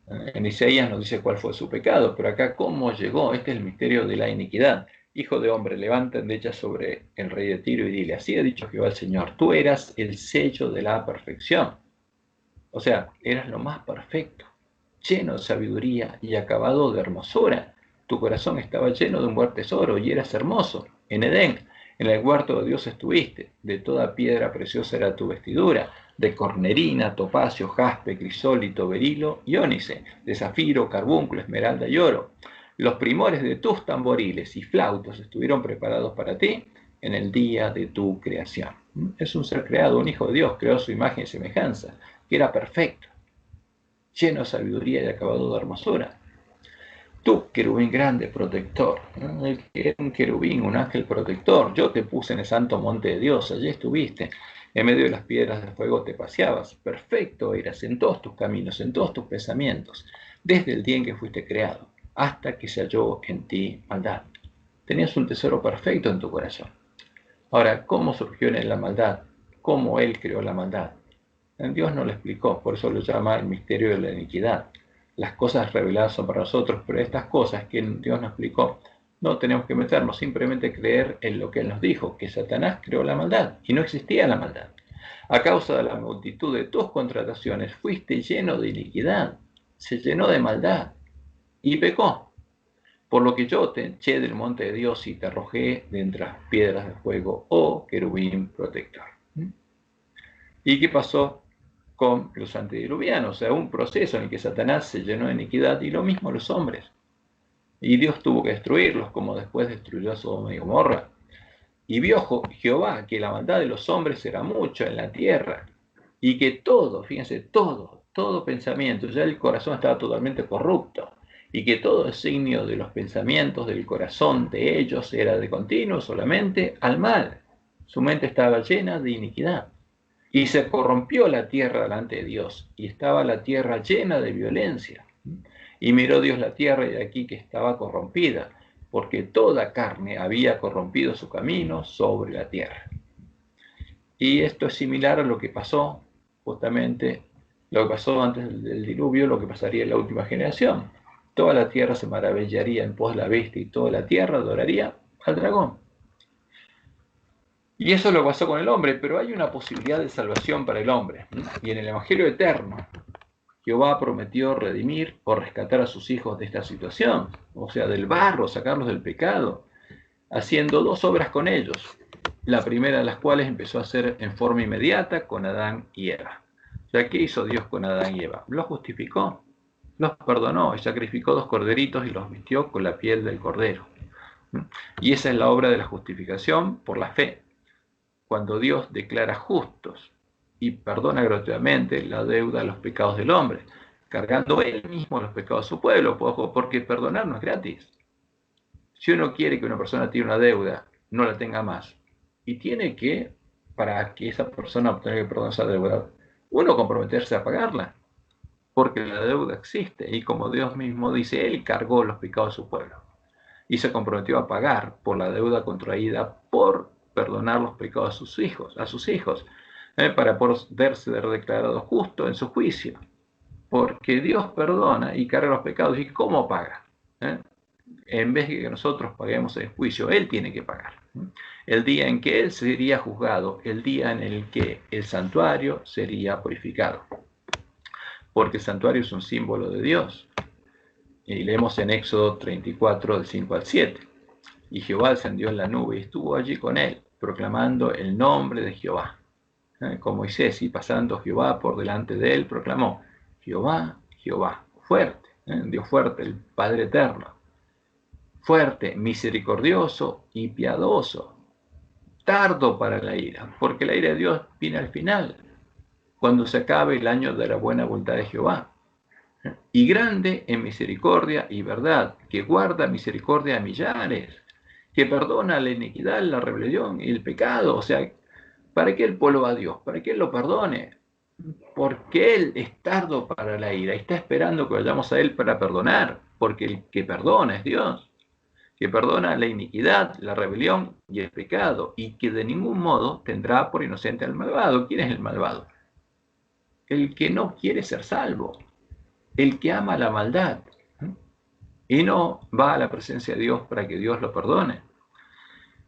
En Isaías nos dice cuál fue su pecado, pero acá cómo llegó. Este es el misterio de la iniquidad. Hijo de hombre, levanta endecha sobre el rey de Tiro y dile, así ha dicho Jehová el Señor, tú eras el sello de la perfección. O sea, eras lo más perfecto, lleno de sabiduría y acabado de hermosura. Tu corazón estaba lleno de un buen tesoro y eras hermoso. En Edén, en el huerto de Dios estuviste. De toda piedra preciosa era tu vestidura, de cornerina, topacio, jaspe, crisólito, berilo y ónice, de zafiro, carbúnculo, esmeralda y oro. Los primores de tus tamboriles y flautos estuvieron preparados para ti en el día de tu creación. Es un ser creado, un hijo de Dios, creó su imagen y semejanza, que era perfecto, lleno de sabiduría y acabado de hermosura. Tú, querubín grande, protector, el que era un querubín, un ángel protector, yo te puse en el santo monte de Dios, allí estuviste, en medio de las piedras de fuego te paseabas, perfecto eras en todos tus caminos, en todos tus pensamientos, desde el día en que fuiste creado, hasta que se halló en ti maldad. Tenías un tesoro perfecto en tu corazón. Ahora, ¿cómo surgió en él la maldad? ¿Cómo él creó la maldad? Dios no lo explicó, por eso lo llama el misterio de la iniquidad. Las cosas reveladas son para nosotros, pero estas cosas que Dios nos explicó, no tenemos que meternos, simplemente creer en lo que Él nos dijo, que Satanás creó la maldad y no existía la maldad. A causa de la multitud de tus contrataciones fuiste lleno de iniquidad, se llenó de maldad y pecó. Por lo que yo te eché del monte de Dios y te arrojé de entre las piedras de fuego, oh querubín protector. ¿Y qué pasó con los antediluvianos? O sea, un proceso en el que Satanás se llenó de iniquidad y lo mismo los hombres. Y Dios tuvo que destruirlos, como después destruyó a Sodoma y Gomorra. Y vio Jehová que la maldad de los hombres era mucho en la tierra, y que todo, fíjense, todo pensamiento, ya el corazón estaba totalmente corrupto, y que todo designio de los pensamientos del corazón de ellos era de continuo solamente al mal. Su mente estaba llena de iniquidad. Y se corrompió la tierra delante de Dios, y estaba la tierra llena de violencia. Y miró Dios la tierra, y aquí que estaba corrompida, porque toda carne había corrompido su camino sobre la tierra. Y esto es similar a lo que pasó, justamente, lo que pasó antes del diluvio, lo que pasaría en la última generación. Toda la tierra se maravillaría en pos de la bestia, y toda la tierra adoraría al dragón. Y eso lo pasó con el hombre, pero hay una posibilidad de salvación para el hombre. Y en el Evangelio eterno, Jehová prometió redimir o rescatar a sus hijos de esta situación, o sea, del barro, sacarlos del pecado, haciendo dos obras con ellos. La primera de las cuales empezó a hacer en forma inmediata con Adán y Eva. O sea, ¿qué hizo Dios con Adán y Eva? Los justificó, los perdonó, y sacrificó 2 corderitos y los vistió con la piel del cordero. Y esa es la obra de la justificación por la fe. Cuando Dios declara justos y perdona gratuitamente la deuda de los pecados del hombre, cargando él mismo los pecados de su pueblo, porque perdonar no es gratis. Si uno quiere que una persona tiene una deuda, no la tenga más, y tiene que, para que esa persona obtenga que perdonar esa deuda, uno comprometerse a pagarla, porque la deuda existe, y como Dios mismo dice, Él cargó los pecados de su pueblo, y se comprometió a pagar por la deuda contraída por perdonar los pecados a sus hijos, para poder ser declarado justo en su juicio, porque Dios perdona y carga los pecados. ¿Y cómo paga? En vez de que nosotros paguemos el juicio, Él tiene que pagar. El día en que Él sería juzgado, el día en el que el santuario sería purificado, porque el santuario es un símbolo de Dios. Y leemos en Éxodo 34, del 5 al 7. Y Jehová descendió en la nube y estuvo allí con él, proclamando el nombre de Jehová. Con Moisés, y pasando Jehová por delante de él, proclamó, Jehová, Jehová, fuerte, Dios fuerte, el Padre eterno, fuerte, misericordioso y piadoso, tardo para la ira, porque la ira de Dios viene al final, cuando se acabe el año de la buena voluntad de Jehová. Y grande en misericordia y verdad, que guarda misericordia a millares, que perdona la iniquidad, la rebelión y el pecado. O sea, ¿para qué el pueblo va a Dios? Para que Él lo perdone. Porque Él es tardo para la ira y está esperando que vayamos a Él para perdonar, porque el que perdona es Dios, que perdona la iniquidad, la rebelión y el pecado, y que de ningún modo tendrá por inocente al malvado. ¿Quién es el malvado? El que no quiere ser salvo, el que ama la maldad y no va a la presencia de Dios para que Dios lo perdone,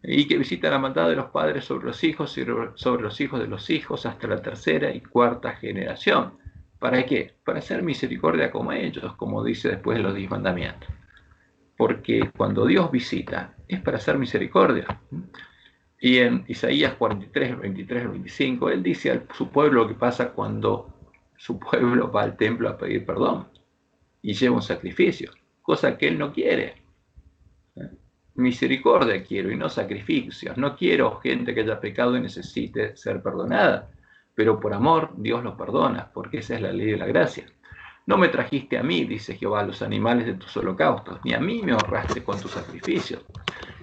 y que visita la maldad de los padres sobre los hijos y sobre los hijos de los hijos hasta la tercera y cuarta generación. ¿Para qué? Para hacer misericordia como ellos, como dice después en los 10 mandamientos. Porque cuando Dios visita es para hacer misericordia. Y en Isaías 43, 23, 25, Él dice a su pueblo lo que pasa cuando su pueblo va al templo a pedir perdón y lleva un sacrificio, cosa que Él no quiere. Misericordia quiero y no sacrificios. No quiero gente que haya pecado y necesite ser perdonada, pero por amor Dios los perdona, porque esa es la ley de la gracia. No me trajiste a mí, dice Jehová, los animales de tus holocaustos, ni a mí me honraste con tus sacrificios.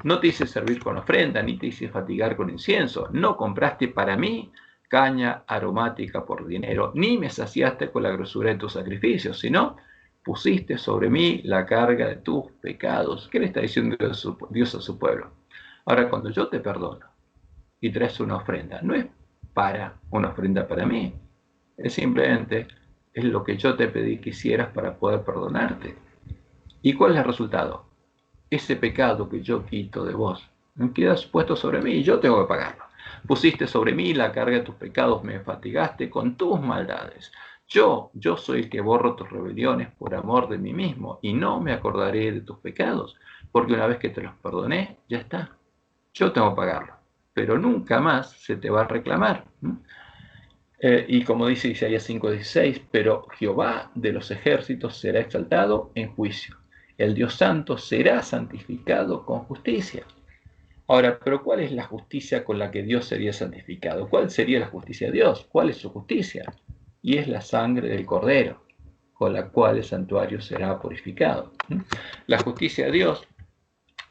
No te hice servir con ofrenda, ni te hice fatigar con incienso. No compraste para mí caña aromática por dinero, ni me saciaste con la grosura de tus sacrificios, sino pusiste sobre mí la carga de tus pecados. ¿Qué le está diciendo Dios a su pueblo? Ahora, cuando yo te perdono y traes una ofrenda, no es para una ofrenda para mí, es simplemente es lo que yo te pedí que hicieras para poder perdonarte. ¿Y cuál es el resultado? Ese pecado que yo quito de vos queda puesto sobre mí y yo tengo que pagarlo. Pusiste sobre mí la carga de tus pecados, me fatigaste con tus maldades. Yo soy el que borro tus rebeliones por amor de mí mismo y no me acordaré de tus pecados, porque una vez que te los perdoné, ya está. Yo tengo que pagarlo, pero nunca más se te va a reclamar. Y como dice Isaías 5:16, pero Jehová de los ejércitos será exaltado en juicio. El Dios santo será santificado con justicia. Ahora, pero ¿cuál es la justicia con la que Dios sería santificado? ¿Cuál sería la justicia de Dios? ¿Cuál es su justicia? Y es la sangre del Cordero, con la cual el santuario será purificado. La justicia de Dios,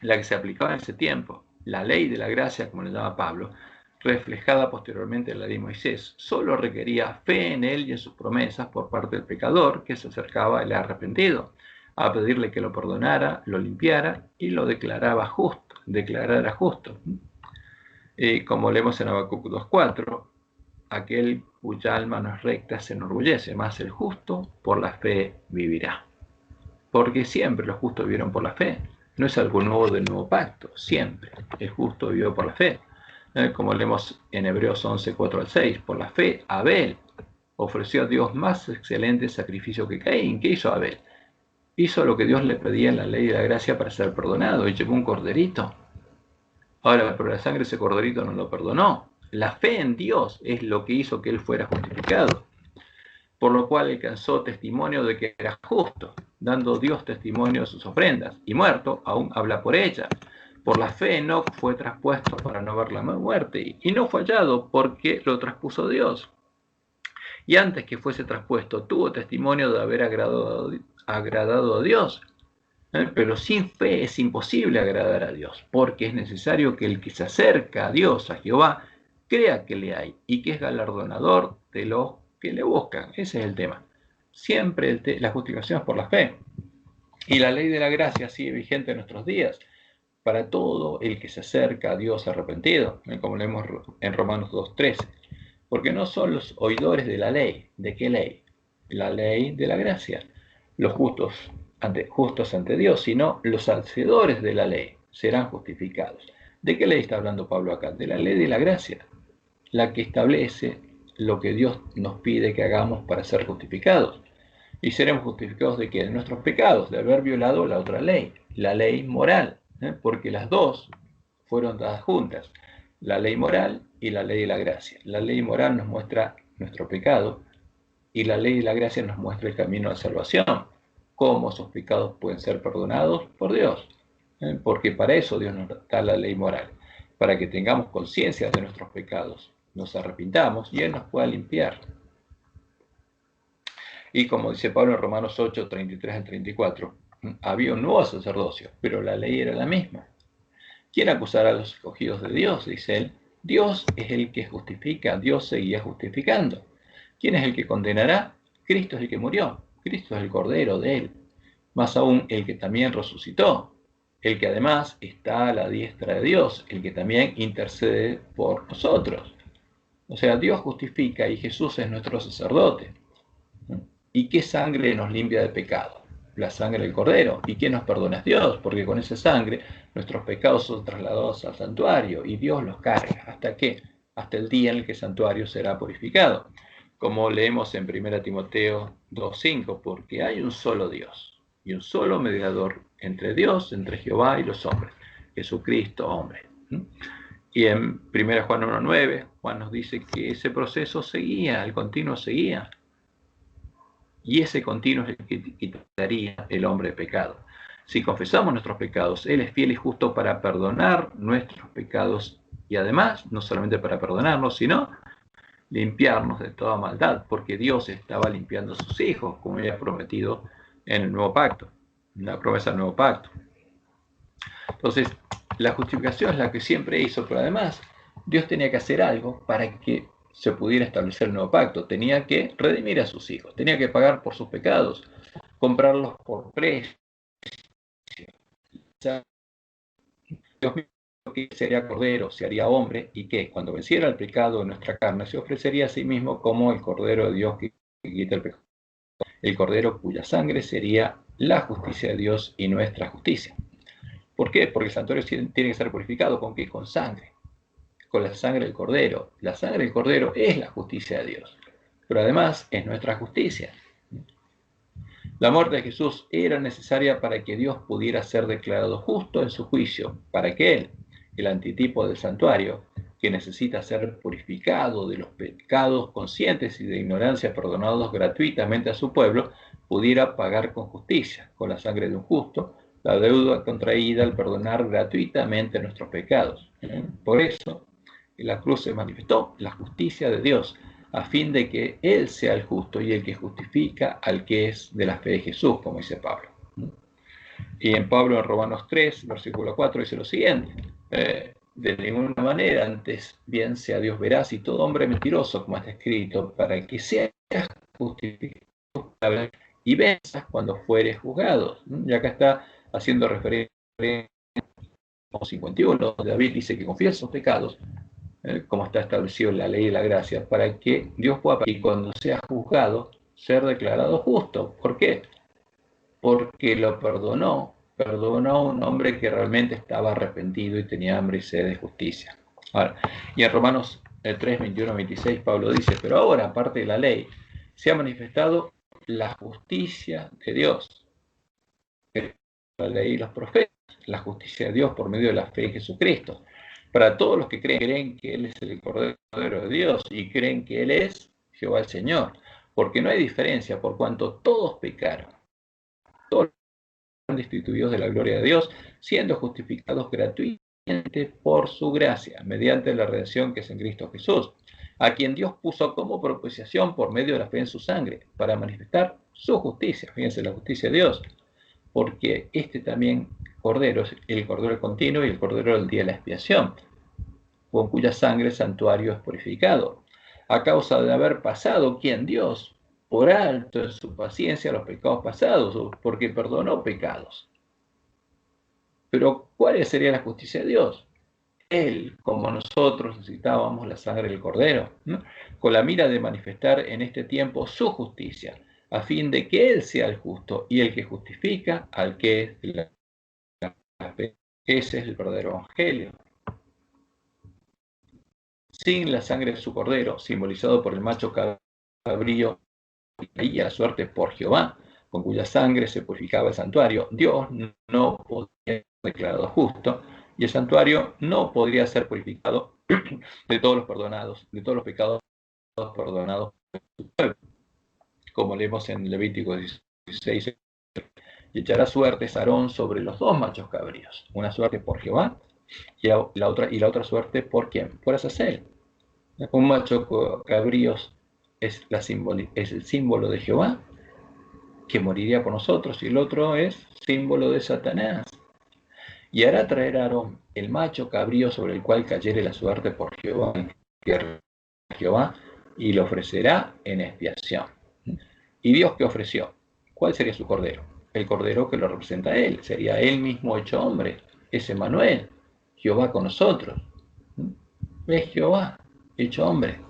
la que se aplicaba en ese tiempo, la ley de la gracia, como le llama Pablo, reflejada posteriormente en la ley de Moisés, solo requería fe en él y en sus promesas por parte del pecador que se acercaba al arrepentido, a pedirle que lo perdonara, lo limpiara y lo declarara justo. Como leemos en Habacuc 2:4, aquel cuya alma no es recta se enorgullece, mas el justo por la fe vivirá. Porque siempre los justos vivieron por la fe. No es algo nuevo del nuevo pacto, siempre. El justo vivió por la fe. Como leemos en Hebreos 11:4-6, por la fe Abel ofreció a Dios más excelente sacrificio que Caín. ¿Qué hizo Abel? Hizo lo que Dios le pedía en la ley de la gracia para ser perdonado y llevó un corderito. Ahora, pero la sangre de ese corderito no lo perdonó. La fe en Dios es lo que hizo que él fuera justificado, por lo cual alcanzó testimonio de que era justo, dando Dios testimonio de sus ofrendas, y muerto aún habla por ella. Por la fe Enoc fue traspuesto para no ver la muerte, y no fue hallado porque lo traspuso Dios. Y antes que fuese traspuesto, tuvo testimonio de haber agradado a Dios. Pero sin fe es imposible agradar a Dios, porque es necesario que el que se acerca a Dios, a Jehová, crea que le hay y que es galardonador de los que le buscan. Ese es el tema. Siempre la justificación es por la fe. Y la ley de la gracia sigue vigente en nuestros días para todo el que se acerca a Dios arrepentido, como leemos en Romanos 2:13. Porque no son los oidores de la ley. ¿De qué ley? La ley de la gracia. Los justos ante Dios, sino los hacedores de la ley serán justificados. ¿De qué ley está hablando Pablo acá? De la ley de la gracia, la que establece lo que Dios nos pide que hagamos para ser justificados. Y seremos justificados de qué? De nuestros pecados, de haber violado la otra ley, la ley moral, porque las dos fueron dadas juntas, la ley moral y la ley de la gracia. La ley moral nos muestra nuestro pecado y la ley de la gracia nos muestra el camino de salvación, cómo esos pecados pueden ser perdonados por Dios, porque para eso Dios nos da la ley moral, para que tengamos conciencia de nuestros pecados, nos arrepintamos y Él nos pueda limpiar. Y como dice Pablo en Romanos 8:33-34, había un nuevo sacerdocio, pero la ley era la misma. ¿Quién acusará a los escogidos de Dios? Dice él. Dios es el que justifica, Dios seguía justificando. ¿Quién es el que condenará? Cristo es el que murió, Cristo es el Cordero de él, más aún el que también resucitó, el que además está a la diestra de Dios, el que también intercede por nosotros. O sea, Dios justifica y Jesús es nuestro sacerdote. ¿Y qué sangre nos limpia de pecado? La sangre del Cordero. ¿Y quién nos perdona? Es Dios, porque con esa sangre nuestros pecados son trasladados al santuario y Dios los carga. ¿Hasta qué? Hasta el día en el que el santuario será purificado. Como leemos en 1 Timoteo 2:5, porque hay un solo Dios y un solo mediador entre Dios, entre Jehová y los hombres, Jesucristo, hombre. Y en 1 Juan 1:9, Juan nos dice que ese proceso seguía, el continuo seguía. Y ese continuo es el que quitaría el hombre de pecado. Si confesamos nuestros pecados, Él es fiel y justo para perdonar nuestros pecados y además, no solamente para perdonarnos, sino limpiarnos de toda maldad, porque Dios estaba limpiando a sus hijos, como había prometido en el nuevo pacto, en la promesa del nuevo pacto. Entonces, la justificación es la que siempre hizo, pero además Dios tenía que hacer algo para que se pudiera establecer el nuevo pacto. Tenía que redimir a sus hijos, tenía que pagar por sus pecados, comprarlos por precio. Dios mismo que sería cordero, se haría hombre y que cuando venciera el pecado de nuestra carne se ofrecería a sí mismo como el cordero de Dios que quita el pecado. El cordero cuya sangre sería la justicia de Dios y nuestra justicia. ¿Por qué? Porque el santuario tiene que ser purificado. ¿Con qué? Con sangre. Con la sangre del Cordero. La sangre del Cordero es la justicia de Dios, pero además es nuestra justicia. La muerte de Jesús era necesaria para que Dios pudiera ser declarado justo en su juicio, para que Él, el antitipo del santuario, que necesita ser purificado de los pecados conscientes y de ignorancia perdonados gratuitamente a su pueblo, pudiera pagar con justicia, con la sangre de un justo, la deuda contraída al perdonar gratuitamente nuestros pecados. Por eso, en la cruz se manifestó la justicia de Dios, a fin de que Él sea el justo y el que justifica al que es de la fe de Jesús, como dice Pablo. Y en Pablo, en Romanos 3, versículo 4, dice lo siguiente: de ninguna manera, antes bien sea Dios veraz y todo hombre mentiroso, como está escrito, para que seas justificado y venzas cuando fueres juzgado. Y acá está haciendo referencia a 51, David dice que confiesa sus pecados, como está establecido en la ley de la gracia, para que Dios pueda, y cuando sea juzgado, ser declarado justo. ¿Por qué? Porque lo perdonó a un hombre que realmente estaba arrepentido y tenía hambre y sed de justicia. Ahora, y en Romanos 3, 21, 26, Pablo dice, pero ahora, aparte de la ley, se ha manifestado la justicia de Dios. La ley y los profetas, la justicia de Dios por medio de la fe en Jesucristo. Para todos los que creen que Él es el Cordero de Dios y creen que Él es Jehová el Señor. Porque no hay diferencia, por cuanto todos pecaron. Todos son destituidos de la gloria de Dios, siendo justificados gratuitamente por su gracia, mediante la redención que es en Cristo Jesús, a quien Dios puso como propiciación por medio de la fe en su sangre, para manifestar su justicia. Fíjense, la justicia de Dios. Porque este también cordero es el cordero continuo y el cordero del día de la expiación, con cuya sangre el santuario es purificado, a causa de haber pasado quien Dios por alto en su paciencia los pecados pasados, porque perdonó pecados. Pero ¿cuál sería la justicia de Dios? Él, como nosotros necesitábamos la sangre del cordero, ¿no? Con la mira de manifestar en este tiempo su justicia, a fin de que Él sea el justo y el que justifica al que es de la fe. Ese es el verdadero evangelio. Sin la sangre de su cordero, simbolizado por el macho cabrío y a la suerte por Jehová, con cuya sangre se purificaba el santuario, Dios no podía ser declarado justo y el santuario no podría ser purificado de todos los perdonados, de todos los pecados perdonados por su pueblo. Como leemos en Levítico 16, y echará suertes Aarón sobre los dos machos cabríos, una suerte por Jehová y la otra suerte por quién, por Azazel. Un macho cabrío es el símbolo de Jehová, que moriría por nosotros, y el otro es símbolo de Satanás. Y hará traer a Aarón el macho cabrío sobre el cual cayere la suerte por Jehová, que Jehová y lo ofrecerá en expiación. ¿Y Dios qué ofreció? ¿Cuál sería su cordero? El cordero que lo representa a él. Sería él mismo hecho hombre. Es Emmanuel, Jehová con nosotros. Es Jehová hecho hombre,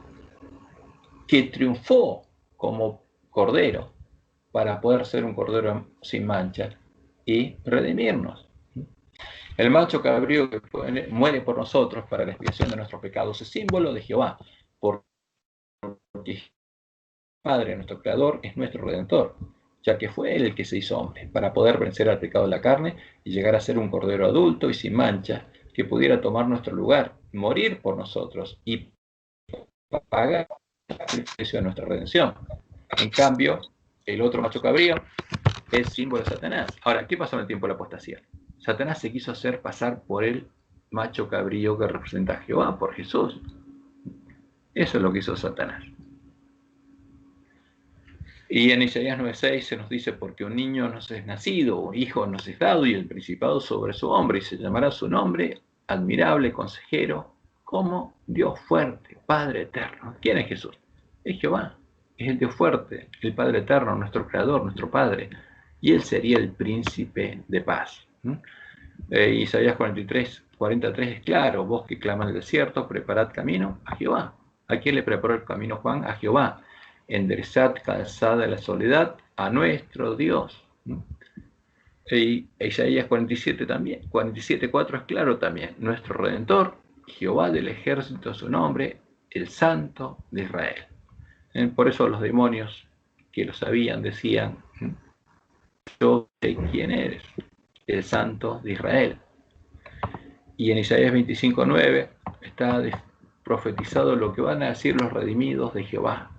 que triunfó como cordero para poder ser un cordero sin mancha y redimirnos. El macho cabrío que muere por nosotros para la expiación de nuestros pecados es símbolo de Jehová, porque Padre, nuestro Creador, es nuestro Redentor, ya que fue Él el que se hizo hombre, para poder vencer al pecado de la carne y llegar a ser un cordero adulto y sin mancha, que pudiera tomar nuestro lugar, morir por nosotros y pagar el precio de nuestra redención. En cambio, el otro macho cabrío es símbolo de Satanás. Ahora, ¿qué pasó en el tiempo de la apostasía? Satanás se quiso hacer pasar por el macho cabrío que representa a Jehová, por Jesús. Eso es lo que hizo Satanás. Y en Isaías 9:6 se nos dice, porque un niño nos es nacido, un hijo nos es dado, y el principado sobre su hombro, y se llamará su nombre, admirable, consejero, como Dios fuerte, Padre eterno. ¿Quién es Jesús? Es Jehová, es el Dios fuerte, el Padre eterno, nuestro Creador, nuestro Padre, y Él sería el príncipe de paz. Isaías 43 es claro, vos que clamas en el desierto, preparad camino a Jehová. ¿A quién le preparó el camino Juan? A Jehová. Enderezad calzada de la soledad a nuestro Dios. Y Isaías 47:4 es claro también, nuestro Redentor, Jehová del ejército su nombre, el Santo de Israel. Por eso los demonios que lo sabían decían, yo sé quién eres, el Santo de Israel. Y en Isaías 25:9 está profetizado lo que van a decir los redimidos de Jehová,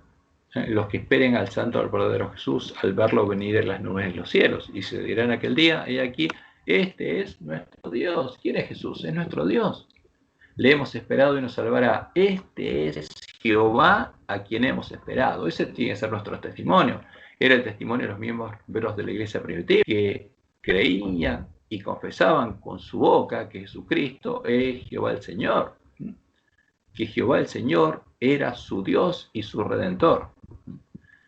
los que esperen al santo, al verdadero Jesús, al verlo venir en las nubes de los cielos, y se dirán aquel día, he aquí, este es nuestro Dios. ¿Quién es Jesús? Es nuestro Dios. Le hemos esperado y nos salvará. Este es Jehová a quien hemos esperado. Ese tiene que ser nuestro testimonio. Era el testimonio de los miembros de la iglesia primitiva, que creían y confesaban con su boca que Jesucristo es Jehová el Señor, que Jehová el Señor era su Dios y su Redentor,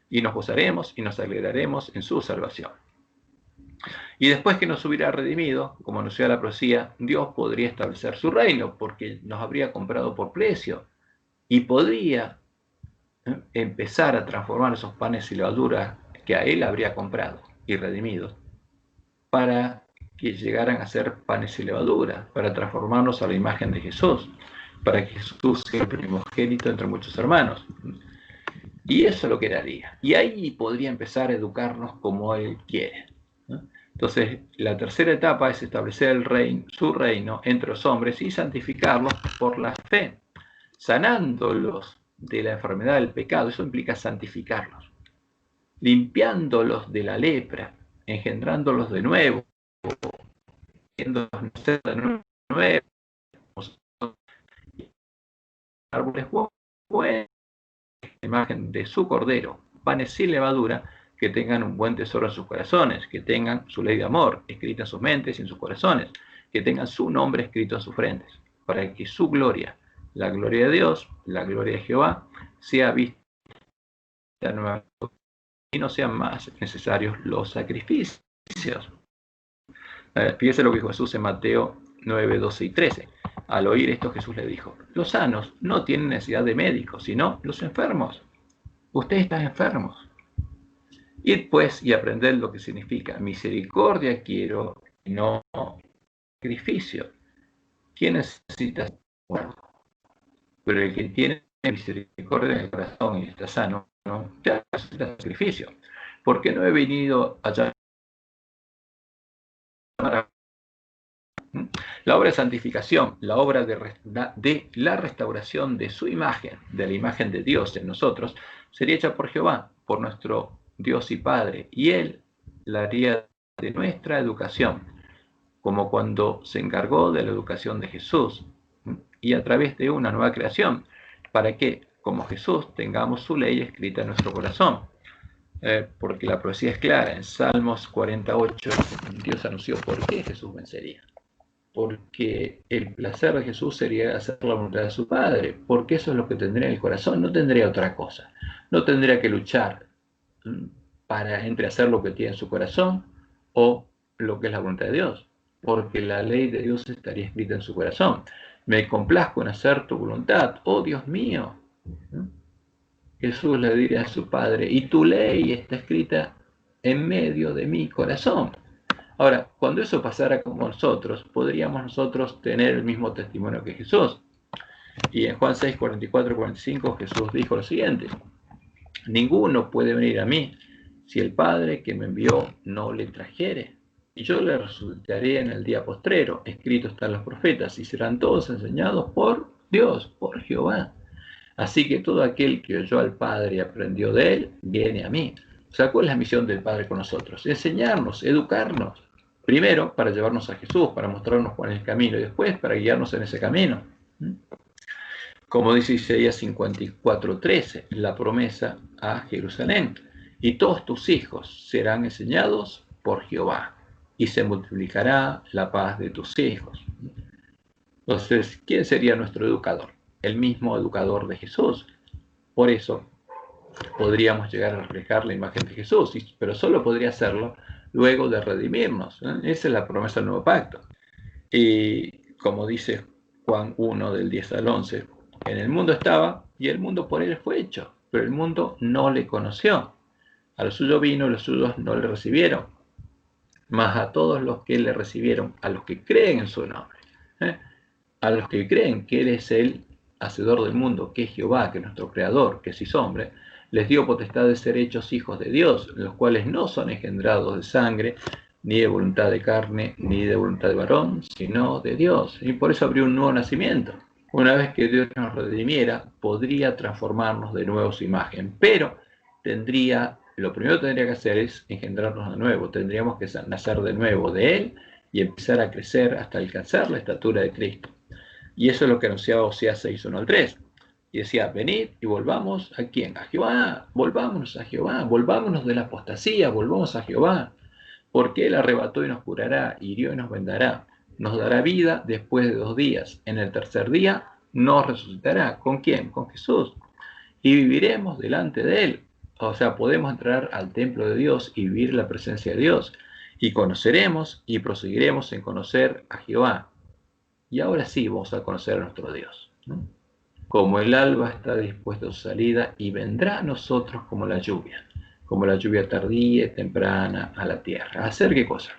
y nos gozaremos y nos alegraremos en su salvación. Y después que nos hubiera redimido, como anunció la profecía, Dios podría establecer su reino, porque nos habría comprado por precio, y podría empezar a transformar esos panes y levadura que a Él habría comprado y redimido, para que llegaran a ser panes y levadura, para transformarnos a la imagen de Jesús, para que Jesús sea el primogénito entre muchos hermanos. Y eso es lo que Él haría. Y ahí podría empezar a educarnos como Él quiere. Entonces, la tercera etapa es establecer su reino entre los hombres y santificarlos por la fe, sanándolos de la enfermedad del pecado. Eso implica santificarlos, limpiándolos de la lepra, engendrándolos de nuevo, nacer de nuevo, árboles buenos, imagen de su cordero, panes sin levadura, que tengan un buen tesoro en sus corazones, que tengan su ley de amor escrita en sus mentes y en sus corazones, que tengan su nombre escrito en sus frentes, para que su gloria, la gloria de Dios, la gloria de Jehová, sea vista nuevamente y no sean más necesarios los sacrificios. Fíjese lo que dijo Jesús en Mateo 9, 12 y 13. Al oír esto, Jesús le dijo, los sanos no tienen necesidad de médicos, sino los enfermos. Ustedes están enfermos. Id pues y aprended lo que significa misericordia quiero y no sacrificio. ¿Quién necesita? Bueno, pero el que tiene misericordia en el corazón y está sano, no ya necesita sacrificio. ¿Por qué no he venido allá para la obra de santificación, la obra de la restauración de su imagen, de la imagen de Dios en nosotros, sería hecha por Jehová, por nuestro Dios y Padre, y Él la haría de nuestra educación, como cuando se encargó de la educación de Jesús, y a través de una nueva creación, para que, como Jesús, tengamos su ley escrita en nuestro corazón. Porque la profecía es clara, en Salmos 48, Dios anunció por qué Jesús vencería. porque el placer de Jesús sería hacer la voluntad de su Padre, porque eso es lo que tendría en el corazón, no tendría otra cosa. No tendría que luchar entre hacer lo que tiene en su corazón o lo que es la voluntad de Dios, porque la ley de Dios estaría escrita en su corazón. Me complazco en hacer tu voluntad, oh Dios mío. Jesús le diría a su Padre, y tu ley está escrita en medio de mi corazón. Ahora, cuando eso pasara con nosotros, podríamos nosotros tener el mismo testimonio que Jesús. Y en Juan 6, 44, 45, Jesús dijo lo siguiente: ninguno puede venir a mí si el Padre que me envió no le trajere. Y yo le resucitaré en el día postrero. Escrito están los profetas, y serán todos enseñados por Dios, por Jehová. Así que todo aquel que oyó al Padre y aprendió de él, viene a mí. O sea, ¿cuál es la misión del Padre con nosotros? Enseñarnos, educarnos. Primero, para llevarnos a Jesús, para mostrarnos cuál es el camino, y después para guiarnos en ese camino. Como dice Isaías 54:13, la promesa a Jerusalén. Y todos tus hijos serán enseñados por Jehová, y se multiplicará la paz de tus hijos. Entonces, ¿quién sería nuestro educador? El mismo educador de Jesús. Por eso podríamos llegar a reflejar la imagen de Jesús, pero solo podría hacerlo luego de redimirnos. Esa es la promesa del nuevo pacto. Y como dice Juan 1, del 10 al 11, en el mundo estaba y el mundo por él fue hecho, pero el mundo no le conoció. A lo suyo vino, los suyos no le recibieron, mas a todos los que le recibieron, a los que creen en su nombre, a los que creen que él es el hacedor del mundo, que es Jehová, que es nuestro creador, que se hizo hombre, les dio potestad de ser hechos hijos de Dios, los cuales no son engendrados de sangre, ni de voluntad de carne, ni de voluntad de varón, sino de Dios. Y por eso abrió un nuevo nacimiento. Una vez que Dios nos redimiera, podría transformarnos de nuevo su imagen, pero lo primero que tendría que hacer es engendrarnos de nuevo. Tendríamos que nacer de nuevo de Él y empezar a crecer hasta alcanzar la estatura de Cristo. Y eso es lo que anunciaba Oseas 6, 1 al 3. Y decía, venid y volvamos ¿a quién? A Jehová, volvámonos a Jehová, volvámonos de la apostasía, volvamos a Jehová, porque Él arrebató y nos curará, hirió y nos vendará, nos dará vida después de 2 días, en el tercer día nos resucitará. ¿Con quién? Con Jesús. Y viviremos delante de Él. O sea, podemos entrar al templo de Dios y vivir la presencia de Dios. Y conoceremos y proseguiremos en conocer a Jehová. Y ahora sí vamos a conocer a nuestro Dios, ¿no? Como el alba está dispuesto a su salida, y vendrá a nosotros como la lluvia tardía y temprana a la tierra. ¿Hacer qué cosa?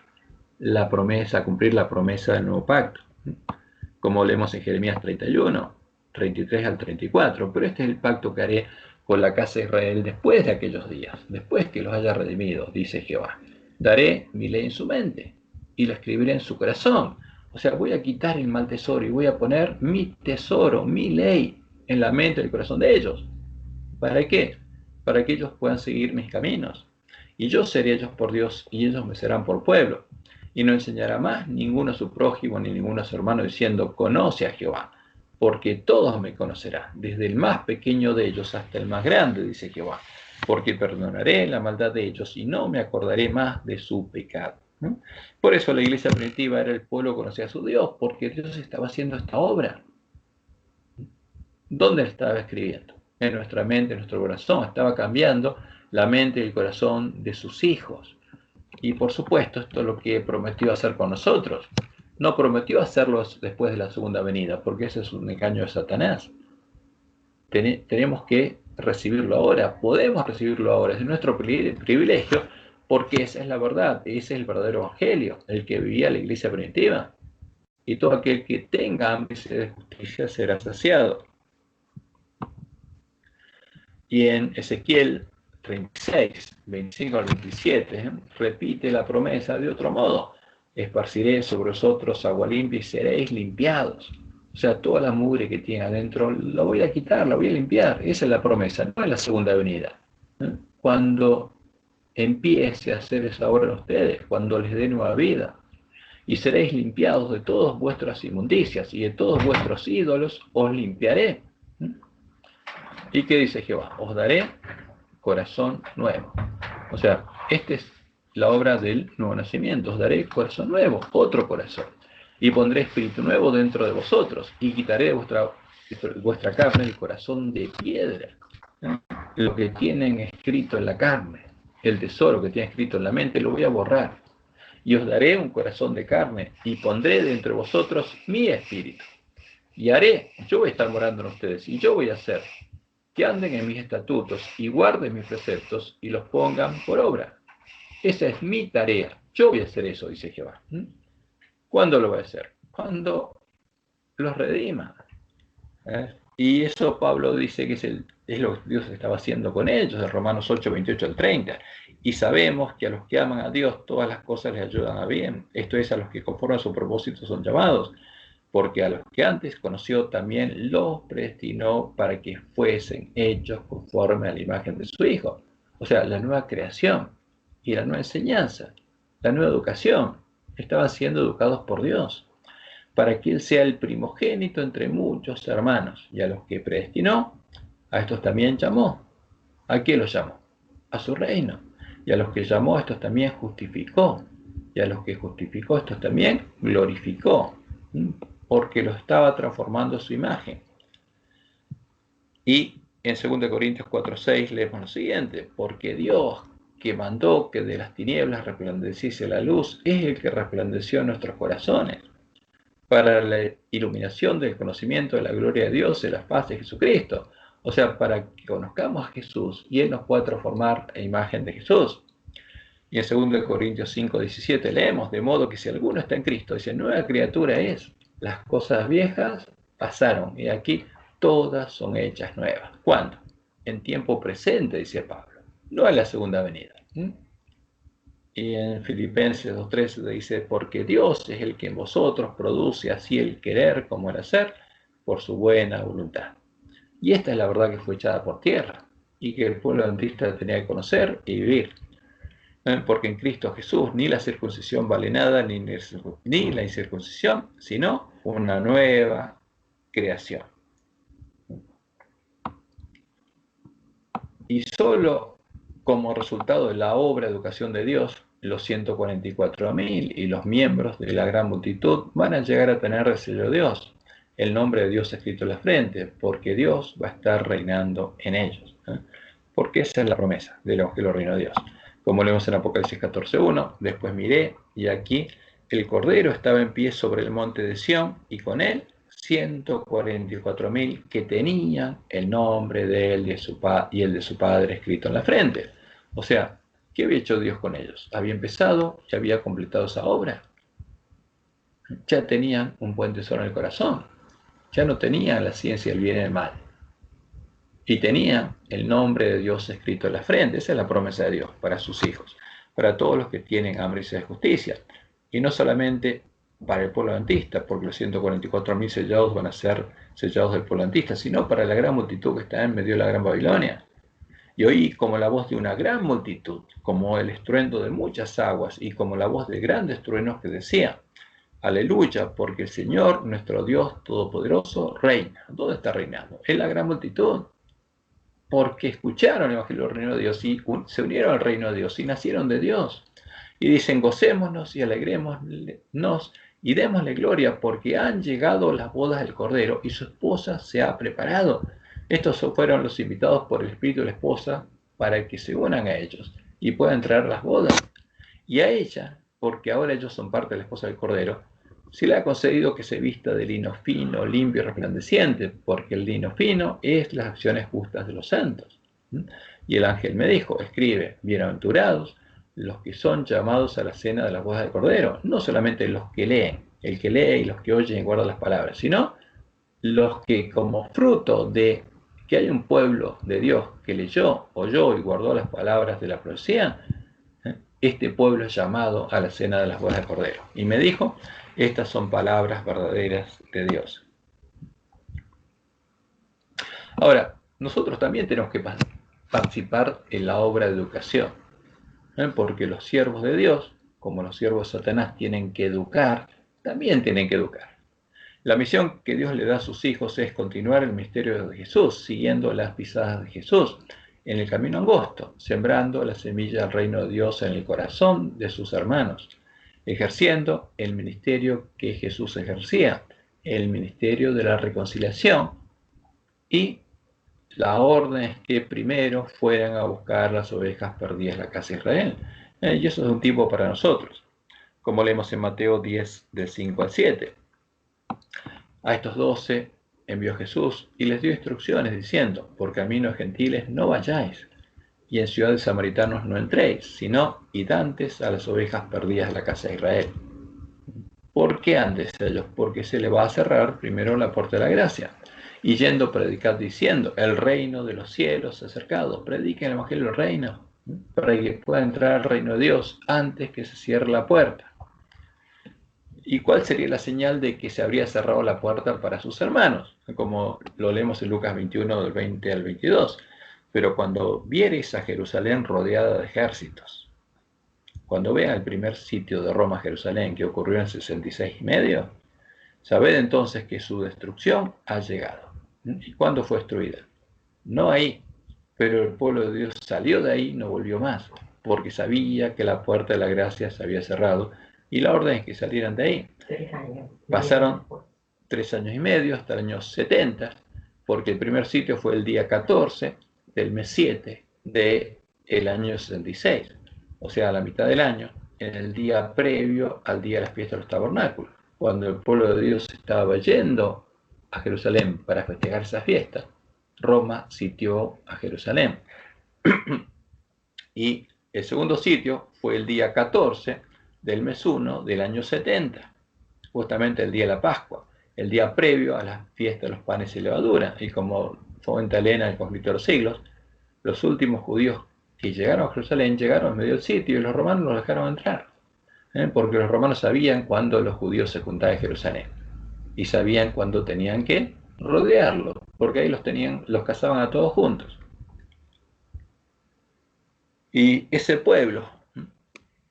La promesa, cumplir la promesa del nuevo pacto. Como leemos en Jeremías 31, 33 al 34. Pero este es el pacto que haré con la casa de Israel después de aquellos días, después que los haya redimido, dice Jehová. Daré mi ley en su mente y la escribiré en su corazón. O sea, voy a quitar el mal tesoro y voy a poner mi tesoro, mi ley, en la mente y el corazón de ellos. ¿Para qué? Para que ellos puedan seguir mis caminos. Y yo seré ellos por Dios, y ellos me serán por pueblo. Y no enseñará más ninguno a su prójimo, ni ninguno a su hermano, diciendo, conoce a Jehová, porque todos me conocerán, desde el más pequeño de ellos hasta el más grande, dice Jehová, porque perdonaré la maldad de ellos, y no me acordaré más de su pecado. Por eso la iglesia primitiva era el pueblo que conocía a su Dios, porque Dios estaba haciendo esta obra. ¿Dónde estaba escribiendo? En nuestra mente, en nuestro corazón. Estaba cambiando la mente y el corazón de sus hijos. Y por supuesto, esto es lo que prometió hacer con nosotros. No prometió hacerlo después de la segunda venida, porque ese es un engaño de Satanás. Tenemos que recibirlo ahora. Podemos recibirlo ahora. Es nuestro privilegio, porque esa es la verdad. Ese es el verdadero evangelio, el que vivía la iglesia primitiva. Y todo aquel que tenga hambre de justicia será saciado. Y en Ezequiel 36, 25 al 27, repite la promesa de otro modo. Esparciré sobre vosotros agua limpia y seréis limpiados. O sea, toda la mugre que tiene adentro la voy a quitar, la voy a limpiar. Esa es la promesa, no es la segunda venida. Cuando empiece a hacer esa obra en ustedes, cuando les dé nueva vida, y seréis limpiados de todas vuestras inmundicias y de todos vuestros ídolos, os limpiaré. ¿Y qué dice Jehová? Os daré corazón nuevo. O sea, esta es la obra del nuevo nacimiento. Os daré corazón nuevo, otro corazón. y pondré espíritu nuevo dentro de vosotros, y quitaré de vuestra carne el corazón de piedra, lo que tienen escrito en la carne, el tesoro que tienen escrito en la mente, lo voy a borrar, y os daré un corazón de carne, y pondré dentro de vosotros mi espíritu, y haré, yo voy a estar morando en ustedes, y yo voy a hacer que anden en mis estatutos, y guarden mis preceptos, y los pongan por obra. Esa es mi tarea, yo voy a hacer eso, dice Jehová. ¿Cuándo lo voy a hacer? Cuando los redima. Y eso Pablo dice que es lo que Dios estaba haciendo con ellos, en Romanos 8, 28 al 30. Y sabemos que a los que aman a Dios todas las cosas les ayudan a bien. Esto es, a los que conforme a su propósito son llamados. Porque a los que antes conoció también los predestinó para que fuesen hechos conforme a la imagen de su Hijo. O sea, la nueva creación y la nueva enseñanza, la nueva educación, estaban siendo educados por Dios, para que Él sea el primogénito entre muchos hermanos. Y a los que predestinó, a estos también llamó. ¿A qué los llamó? A su reino. Y a los que llamó, a estos también justificó. Y a los que justificó, a estos también glorificó, porque lo estaba transformando a su imagen. Y en 2 Corintios 4:6 leemos lo siguiente: porque Dios, que mandó que de las tinieblas resplandeciese la luz, es el que resplandeció en nuestros corazones, para la iluminación del conocimiento de la gloria de Dios en la faz de Jesucristo. O sea, para que conozcamos a Jesús y Él nos pueda transformar en imagen de Jesús. Y en 2 Corintios 5:17 leemos: de modo que si alguno está en Cristo, dice, nueva criatura es, las cosas viejas pasaron, y aquí todas son hechas nuevas. ¿Cuándo? En tiempo presente, dice Pablo, no en la segunda venida. Y en Filipenses 2:13 dice, porque Dios es el que en vosotros produce así el querer como el hacer, por su buena voluntad. Y esta es la verdad que fue echada por tierra, y que el pueblo adventista tenía que conocer y vivir. Porque en Cristo Jesús ni la circuncisión vale nada, ni la incircuncisión, sino una nueva creación. Y solo como resultado de la obra de educación de Dios, los 144.000 y los miembros de la gran multitud van a llegar a tener el sello de Dios, el nombre de Dios escrito en la frente, porque Dios va a estar reinando en ellos. Porque esa es la promesa del Evangelio del Reino de Dios. Como leemos en Apocalipsis 14:1, después miré, y aquí el Cordero estaba en pie sobre el monte de Sión, y con él 144.000 que tenían el nombre de él y el de su Padre escrito en la frente. O sea, ¿qué había hecho Dios con ellos? Había empezado, ya había completado esa obra. Ya tenían un buen tesoro en el corazón. Ya no tenían la ciencia del bien y el mal. Y tenían el nombre de Dios escrito en la frente. Esa es la promesa de Dios para sus hijos, para todos los que tienen hambre y sed de justicia. Y no solamente para el pueblo adventista, porque los 144.000 sellados van a ser sellados del pueblo adventista, sino para la gran multitud que está en medio de la gran Babilonia. Y oí como la voz de una gran multitud, como el estruendo de muchas aguas, y como la voz de grandes truenos que decía, aleluya, porque el Señor, nuestro Dios Todopoderoso, reina. ¿Dónde está reinando? En la gran multitud. Porque escucharon el Evangelio del Reino de Dios y se unieron al Reino de Dios y nacieron de Dios. Y dicen, gocémonos y alegrémonos y démosle gloria, porque han llegado las bodas del Cordero y su esposa se ha preparado. Estos fueron los invitados por el Espíritu de la esposa para que se unan a ellos y puedan traer las bodas. Y a ella, porque ahora ellos son parte de la esposa del Cordero, se le ha concedido que se vista de lino fino, limpio y resplandeciente, porque el lino fino es las acciones justas de los santos. Y el ángel me dijo, escribe, bienaventurados los que son llamados a la cena de las bodas del Cordero, no solamente los que leen, el que lee y los que oyen y guardan las palabras, sino los que como fruto de que hay un pueblo de Dios que leyó, oyó y guardó las palabras de la profecía, este pueblo es llamado a la cena de las bodas del Cordero. Y me dijo, estas son palabras verdaderas de Dios. Ahora, nosotros también tenemos que participar en la obra de educación, porque los siervos de Dios, como los siervos de Satanás tienen que educar, también tienen que educar. La misión que Dios le da a sus hijos es continuar el misterio de Jesús, siguiendo las pisadas de Jesús, en el camino angosto, sembrando la semilla del reino de Dios en el corazón de sus hermanos. ejerciendo el ministerio que Jesús ejercía, el ministerio de la reconciliación, y la orden es que primero fueran a buscar las ovejas perdidas de la casa de Israel. Y eso es un tipo para nosotros, como leemos en Mateo 10, del 5 al 7. A estos 12 envió Jesús y les dio instrucciones diciendo: por caminos gentiles no vayáis, y en ciudades samaritanos no entréis, sino id antes a las ovejas perdidas de la casa de Israel. ¿Por qué antes ellos? Porque se le va a cerrar primero la puerta de la gracia. Y yendo, predicad diciendo: el reino de los cielos se ha acercado. Prediquen el evangelio del reino, para que pueda entrar al reino de Dios antes que se cierre la puerta. ¿Y cuál sería la señal de que se habría cerrado la puerta para sus hermanos? Como lo leemos en Lucas 21, del 20 al 22. Pero cuando viereis a Jerusalén rodeada de ejércitos, cuando vean el primer sitio de Roma a Jerusalén, que ocurrió en 66 y medio, sabed entonces que su destrucción ha llegado. ¿Y cuándo fue destruida? No ahí, pero el pueblo de Dios salió de ahí y no volvió más, porque sabía que la puerta de la gracia se había cerrado, y la orden es que salieran de ahí. 3 años. Pasaron 3 años y medio hasta el año 70, porque el primer sitio fue el día 14 del mes 7 del año 66, o sea, a la mitad del año, en el día previo al día de las fiestas de los tabernáculos, cuando el pueblo de Dios estaba yendo a Jerusalén para festejar esa fiesta. Roma sitió a Jerusalén. Y el segundo sitio fue el día 14 del mes 1 del año 70, justamente el día de la Pascua, el día previo a la fiesta de los panes y levadura. Y como fomenta Elena en el conflicto de los siglos, los últimos judíos que llegaron a Jerusalén llegaron en medio del sitio y los romanos los dejaron entrar, porque los romanos sabían cuándo los judíos se juntaban en Jerusalén y sabían cuándo tenían que rodearlo, porque ahí los cazaban a todos juntos. Y ese pueblo,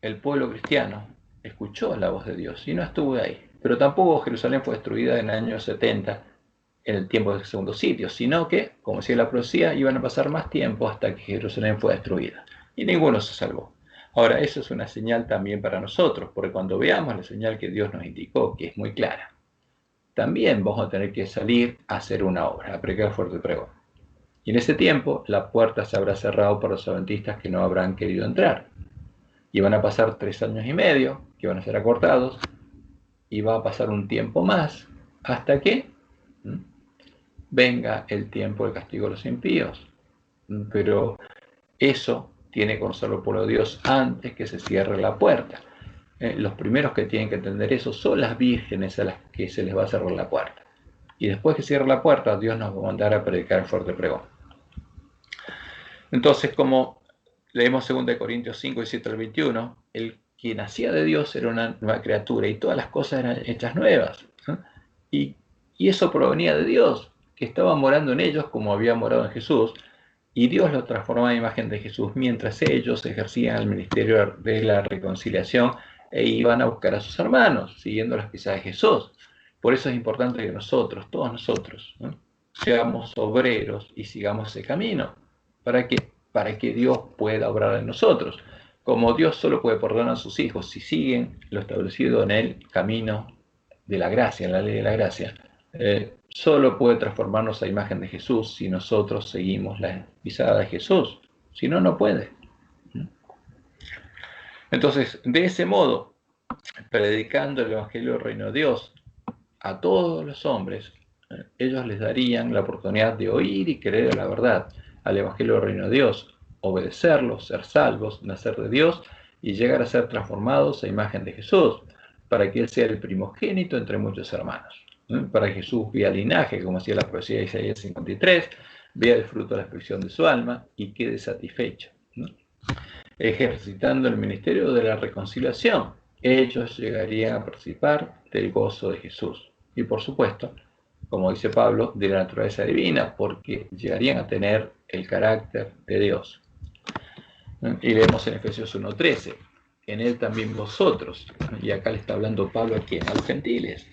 el pueblo cristiano, escuchó la voz de Dios y no estuvo ahí. Pero tampoco Jerusalén fue destruida en el año 70, en el tiempo del segundo sitio, sino que, como decía la profecía, iban a pasar más tiempo hasta que Jerusalén fue destruida. Y ninguno se salvó. Ahora, eso es una señal también para nosotros, porque cuando veamos la señal que Dios nos indicó, que es muy clara, también vamos a tener que salir a hacer una obra, a predicar fuerte pregón. Y en ese tiempo, la puerta se habrá cerrado para los adventistas que no habrán querido entrar. Y van a pasar 3 años y medio, que van a ser acortados, y va a pasar un tiempo más, hasta que venga el tiempo del castigo de los impíos. Pero eso tiene que conocerlo el pueblo de Dios antes que se cierre la puerta. Los primeros que tienen que entender eso son las vírgenes a las que se les va a cerrar la puerta. Y después que cierre la puerta, Dios nos va a mandar a predicar el fuerte pregón. Entonces, como leemos 2 Corintios 5, 17 al 21, el que nacía de Dios era una nueva criatura y todas las cosas eran hechas nuevas. Y eso provenía de Dios, que estaba morando en ellos como había morado en Jesús, y Dios los transformaba en imagen de Jesús mientras ellos ejercían el ministerio de la reconciliación e iban a buscar a sus hermanos, siguiendo las pisadas de Jesús. Por eso es importante que nosotros, todos nosotros, seamos obreros y sigamos ese camino. ¿Para qué? Para que Dios pueda obrar en nosotros. Como Dios solo puede perdonar a sus hijos si siguen lo establecido en el camino de la gracia, en la ley de la gracia, solo puede transformarnos a imagen de Jesús si nosotros seguimos la pisada de Jesús. Si no, no puede. Entonces, de ese modo, predicando el Evangelio del Reino de Dios a todos los hombres, ellos les darían la oportunidad de oír y creer la verdad al Evangelio del Reino de Dios, obedecerlo, ser salvos, nacer de Dios y llegar a ser transformados a imagen de Jesús, para que Él sea el primogénito entre muchos hermanos. Para que Jesús vea linaje, como decía la profecía de Isaías 53, vea el fruto de la expresión de su alma y quede satisfecho. Ejercitando el ministerio de la reconciliación, ellos llegarían a participar del gozo de Jesús. Y por supuesto, como dice Pablo, de la naturaleza divina, porque llegarían a tener el carácter de Dios. Y leemos en Efesios 1:13, en Él también vosotros, y acá le está hablando Pablo a ¿quién? A los gentiles,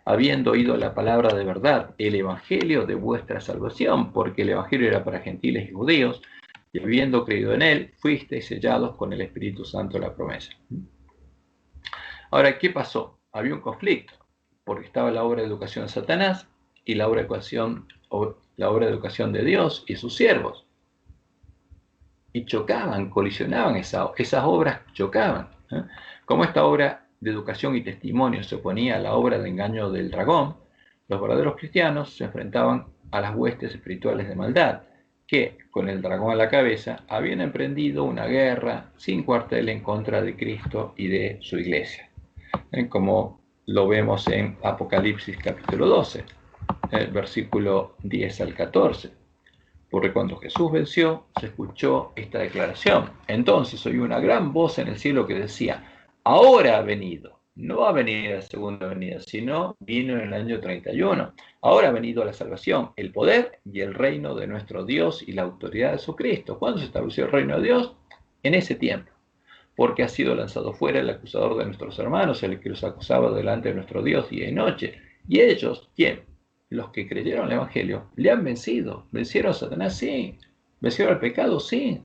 habiendo oído la palabra de verdad, el evangelio de vuestra salvación, porque el evangelio era para gentiles y judíos, y habiendo creído en Él, fuisteis sellados con el Espíritu Santo de la promesa. Ahora, ¿qué pasó? Había un conflicto, porque estaba la obra de educación de Satanás y la obra de educación de Dios y sus siervos. Y chocaban, colisionaban, esas obras chocaban. Como esta obra de educación y testimonio se oponía a la obra de engaño del dragón, los verdaderos cristianos se enfrentaban a las huestes espirituales de maldad, que, con el dragón a la cabeza, habían emprendido una guerra sin cuartel en contra de Cristo y de su iglesia, como lo vemos en Apocalipsis capítulo 12, versículo 10 al 14. Porque cuando Jesús venció, se escuchó esta declaración. Entonces oí una gran voz en el cielo que decía, ahora ha venido, no ha venido la segunda venida, sino vino en el año 31. Ahora ha venido la salvación, el poder y el reino de nuestro Dios y la autoridad de su Cristo. ¿Cuándo se estableció el reino de Dios? En ese tiempo. Porque ha sido lanzado fuera el acusador de nuestros hermanos, el que los acusaba delante de nuestro Dios día y noche. Y ellos, ¿quién? Los que creyeron el Evangelio, le han vencido. ¿Vencieron a Satanás? Sí. ¿Vencieron al pecado? Sí.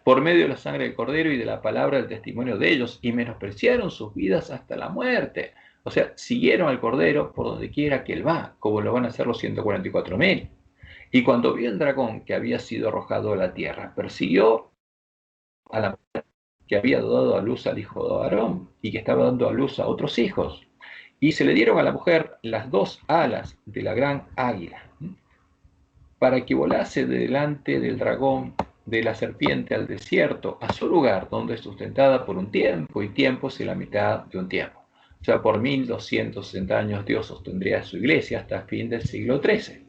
Por medio de la sangre del Cordero y de la palabra del testimonio de ellos, y menospreciaron sus vidas hasta la muerte. O sea, siguieron al Cordero por donde quiera que él va, como lo van a hacer los 144.000. Y cuando vio el dragón que había sido arrojado a la tierra, persiguió a la mujer que había dado a luz al hijo de Aarón y que estaba dando a luz a otros hijos. Y se le dieron a la mujer las dos alas de la gran águila, para que volase delante del dragón, de la serpiente al desierto, a su lugar, donde es sustentada por un tiempo, y tiempos y la mitad de un tiempo. O sea, por 1260 años Dios sostendría su iglesia hasta el fin del siglo XIII.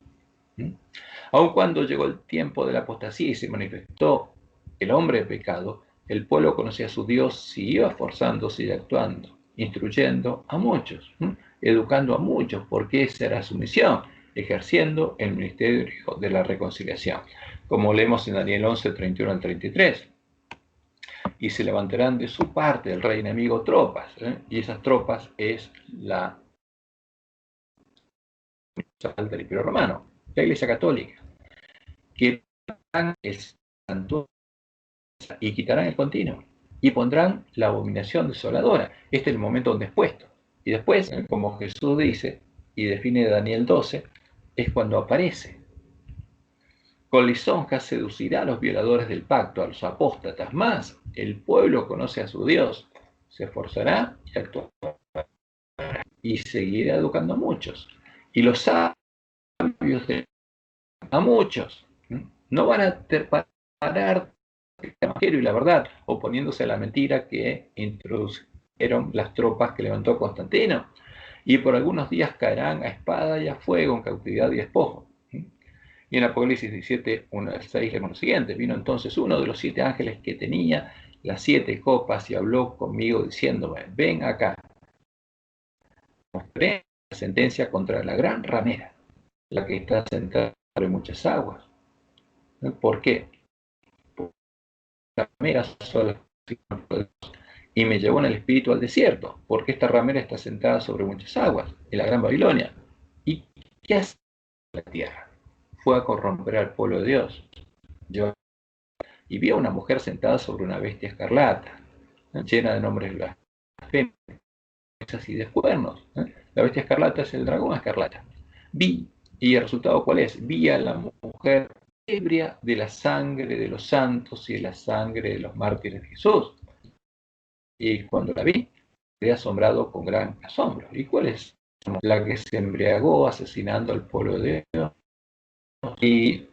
Aun cuando llegó el tiempo de la apostasía y se manifestó el hombre de pecado, el pueblo conocía a su Dios, siguió esforzándose y actuando, instruyendo a muchos, educando a muchos, porque esa era su misión, ejerciendo el ministerio de la reconciliación, como leemos en Daniel 11, 31 al 33. Y se levantarán de su parte el rey enemigo tropas, y esas tropas es la del Imperio Romano, la Iglesia Católica, que el santuario y quitarán el continuo y pondrán la abominación desoladora. Este es el momento donde es puesto. Y después, como Jesús dice y define Daniel 12, es cuando aparece. Con lisonjas seducirá a los violadores del pacto, a los apóstatas. Más, el pueblo conoce a su Dios, se esforzará y actuará y seguirá educando a muchos. Y los sabios a muchos. No van a parar el evangelio y la verdad, oponiéndose a la mentira que introdujeron las tropas que levantó Constantino. Y por algunos días caerán a espada y a fuego, en cautividad y despojo. Y en Apocalipsis 17, 1 al 6, leemos lo siguiente: vino entonces uno de los 7 ángeles que tenía las 7 copas y habló conmigo diciéndome, ven acá, mostré la sentencia contra la gran ramera, la que está sentada sobre muchas aguas. ¿Por qué? Porque la ramera sola y me llevó en el espíritu al desierto, porque esta ramera está sentada sobre muchas aguas, en la gran Babilonia. ¿Y qué hace la tierra? Fue a corromper al pueblo de Dios. Y vi a una mujer sentada sobre una bestia escarlata, llena de nombres blasfemos y de cuernos. La bestia escarlata es el dragón escarlata. Vi, y el resultado ¿cuál es? Vi a la mujer ebria de la sangre de los santos y de la sangre de los mártires de Jesús. Y cuando la vi, quedé asombrado con gran asombro. ¿Y cuál es? La que se embriagó asesinando al pueblo de Dios. Y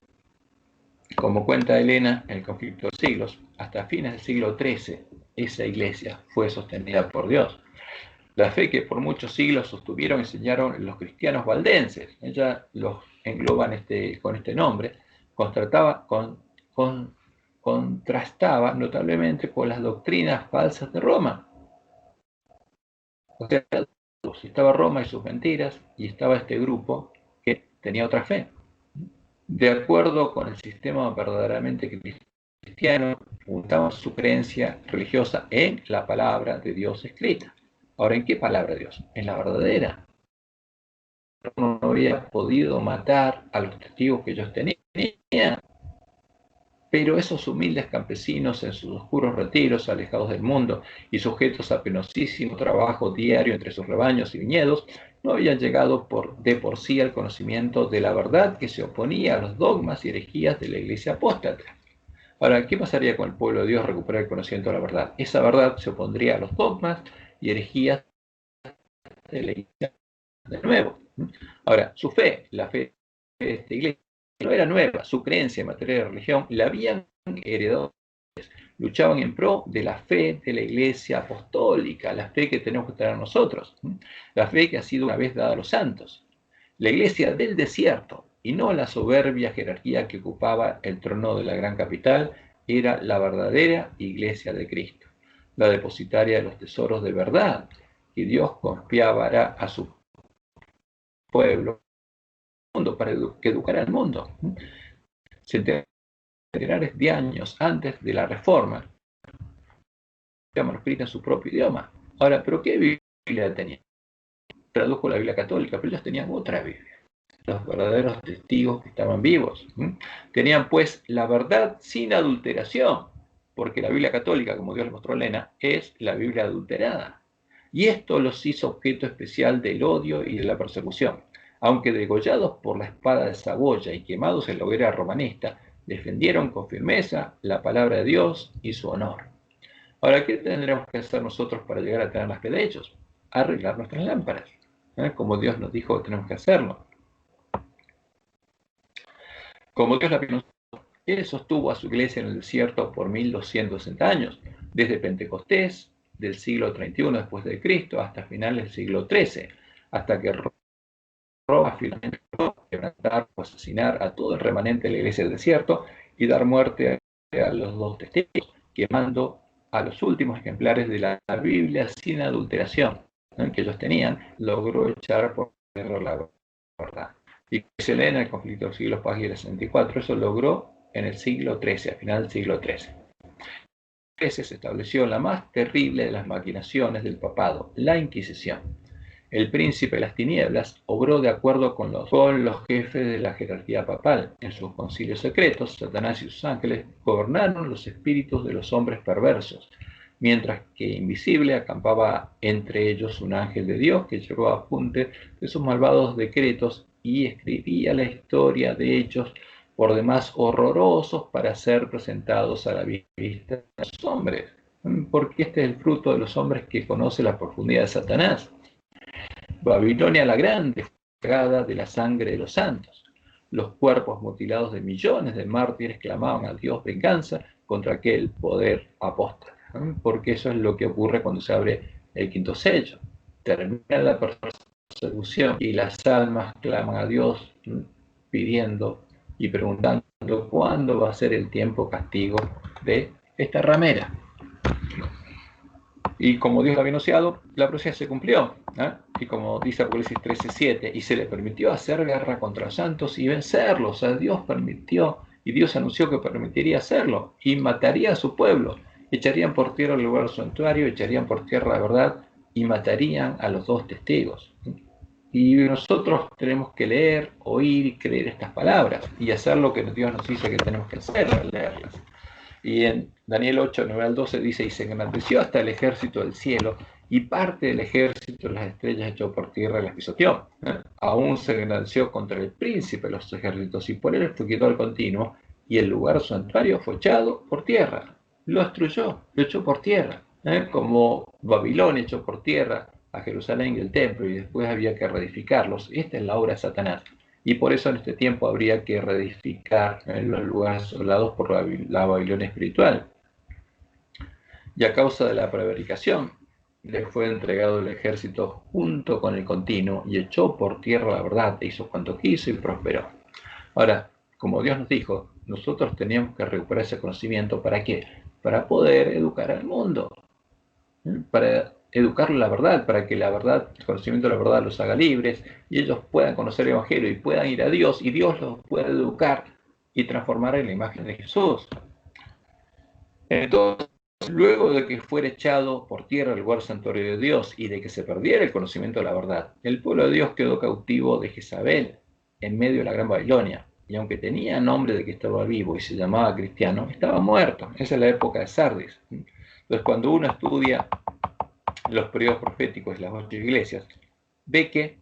como cuenta Elena, en el conflicto de los siglos, hasta fines del siglo XIII, esa iglesia fue sostenida por Dios. La fe que por muchos siglos sostuvieron y enseñaron los cristianos valdenses, ella los engloban con este nombre, contrastaba notablemente con las doctrinas falsas de Roma. O sea, estaba Roma y sus mentiras, y estaba este grupo que tenía otra fe. De acuerdo con el sistema verdaderamente cristiano, fundaban su creencia religiosa en la palabra de Dios escrita. Ahora, ¿en qué palabra de Dios? En la verdadera. No había podido matar a los testigos que ellos tenían, Pero esos humildes campesinos en sus oscuros retiros, alejados del mundo y sujetos a penosísimo trabajo diario entre sus rebaños y viñedos, no habían llegado de por sí al conocimiento de la verdad que se oponía a los dogmas y herejías de la iglesia apóstata. Ahora, ¿qué pasaría con el pueblo de Dios recuperar el conocimiento de la verdad? Esa verdad se opondría a los dogmas y herejías de la iglesia de nuevo. Ahora, su fe, la fe de esta iglesia, no era nueva, su creencia en materia de religión la habían heredado, luchaban en pro de la fe de la iglesia apostólica, la fe que tenemos que tener nosotros, la fe que ha sido una vez dada a los santos, la iglesia del desierto, y no la soberbia jerarquía que ocupaba el trono de la gran capital, era la verdadera iglesia de Cristo, la depositaria de los tesoros de verdad, y Dios confiará a su pueblo para que educara al mundo. Centenares de años antes de la Reforma, manuscrita en su propio idioma. Ahora, ¿pero qué Biblia tenía? Tradujo la Biblia católica, pero ellos tenían otra Biblia. Los verdaderos testigos que estaban vivos. Tenían pues la verdad sin adulteración, porque la Biblia católica, como Dios le mostró a Elena, es la Biblia adulterada. Y esto los hizo objeto especial del odio y de la persecución. Aunque degollados por la espada de Saboya y quemados en la hoguera romanista, defendieron con firmeza la palabra de Dios y su honor. Ahora, ¿qué tendremos que hacer nosotros para llegar a tener la fe de ellos? Arreglar nuestras lámparas, como Dios nos dijo que tenemos que hacerlo. Como Dios la pensó, Él sostuvo a su iglesia en el desierto por 1260 años, desde Pentecostés del siglo 31 después de Cristo hasta finales del siglo 13, hasta que Roma finalmente quebrantar o asesinar a todo el remanente de la iglesia del desierto y dar muerte a los dos testigos, quemando a los últimos ejemplares de la Biblia sin adulteración que ellos tenían, logró echar por tierra la verdad. Y se lee en el conflicto de los siglos páginas 64, eso logró en el siglo XIII, a final del siglo XIII. Se estableció la más terrible de las maquinaciones del papado, la Inquisición. El príncipe de las tinieblas obró de acuerdo con los jefes de la jerarquía papal. En sus concilios secretos, Satanás y sus ángeles gobernaron los espíritus de los hombres perversos, mientras que invisible acampaba entre ellos un ángel de Dios que llevó apunte de sus malvados decretos y escribía la historia de hechos por demás horrorosos para ser presentados a la vista de los hombres, porque este es el fruto de los hombres que conoce la profundidad de Satanás. Babilonia la Grande fue plagada de la sangre de los santos. Los cuerpos mutilados de millones de mártires clamaban a Dios venganza contra aquel poder apóstata, porque eso es lo que ocurre cuando se abre el quinto sello. Termina la persecución y las almas claman a Dios pidiendo y preguntando cuándo va a ser el tiempo castigo de esta ramera. Y como Dios lo había anunciado, la profecía se cumplió. Y como dice Apocalipsis 13:7, y se le permitió hacer guerra contra los santos y vencerlos. O sea, Dios permitió, y Dios anunció que permitiría hacerlo, y mataría a su pueblo. Echarían por tierra el lugar del santuario, echarían por tierra la verdad, y matarían a los dos testigos. Y nosotros tenemos que leer, oír y creer estas palabras, y hacer lo que Dios nos dice que tenemos que hacer, leerlas. Y en Daniel 8, 9 al 12 dice, y se engrandeció hasta el ejército del cielo, y parte del ejército de las estrellas echó por tierra y las pisoteó. Aún se engrandeció contra el príncipe de los ejércitos, y por él fue quitado el continuo, y el lugar santuario fue echado por tierra. Lo destruyó, lo echó por tierra, como Babilonia echó por tierra a Jerusalén y el templo, y después había que reedificarlos. Esta es la obra de Satanás. Y por eso en este tiempo habría que reedificar los lugares asolados por la Babilonia espiritual. Y a causa de la prevaricación, le fue entregado el ejército junto con el continuo y echó por tierra la verdad, e hizo cuanto quiso y prosperó. Ahora, como Dios nos dijo, nosotros teníamos que recuperar ese conocimiento. ¿Para qué? Para poder educar al mundo. Para educarlo la verdad, para que la verdad, el conocimiento de la verdad los haga libres y ellos puedan conocer el Evangelio y puedan ir a Dios y Dios los pueda educar y transformar en la imagen de Jesús. Entonces, luego de que fuera echado por tierra el lugar santuario de Dios y de que se perdiera el conocimiento de la verdad, el pueblo de Dios quedó cautivo de Jezabel en medio de la gran Babilonia. y aunque tenía nombre de que estaba vivo y se llamaba cristiano, estaba muerto. Esa es la época de Sardis. Entonces, cuando uno estudia los periodos proféticos de las 8 iglesias, ve que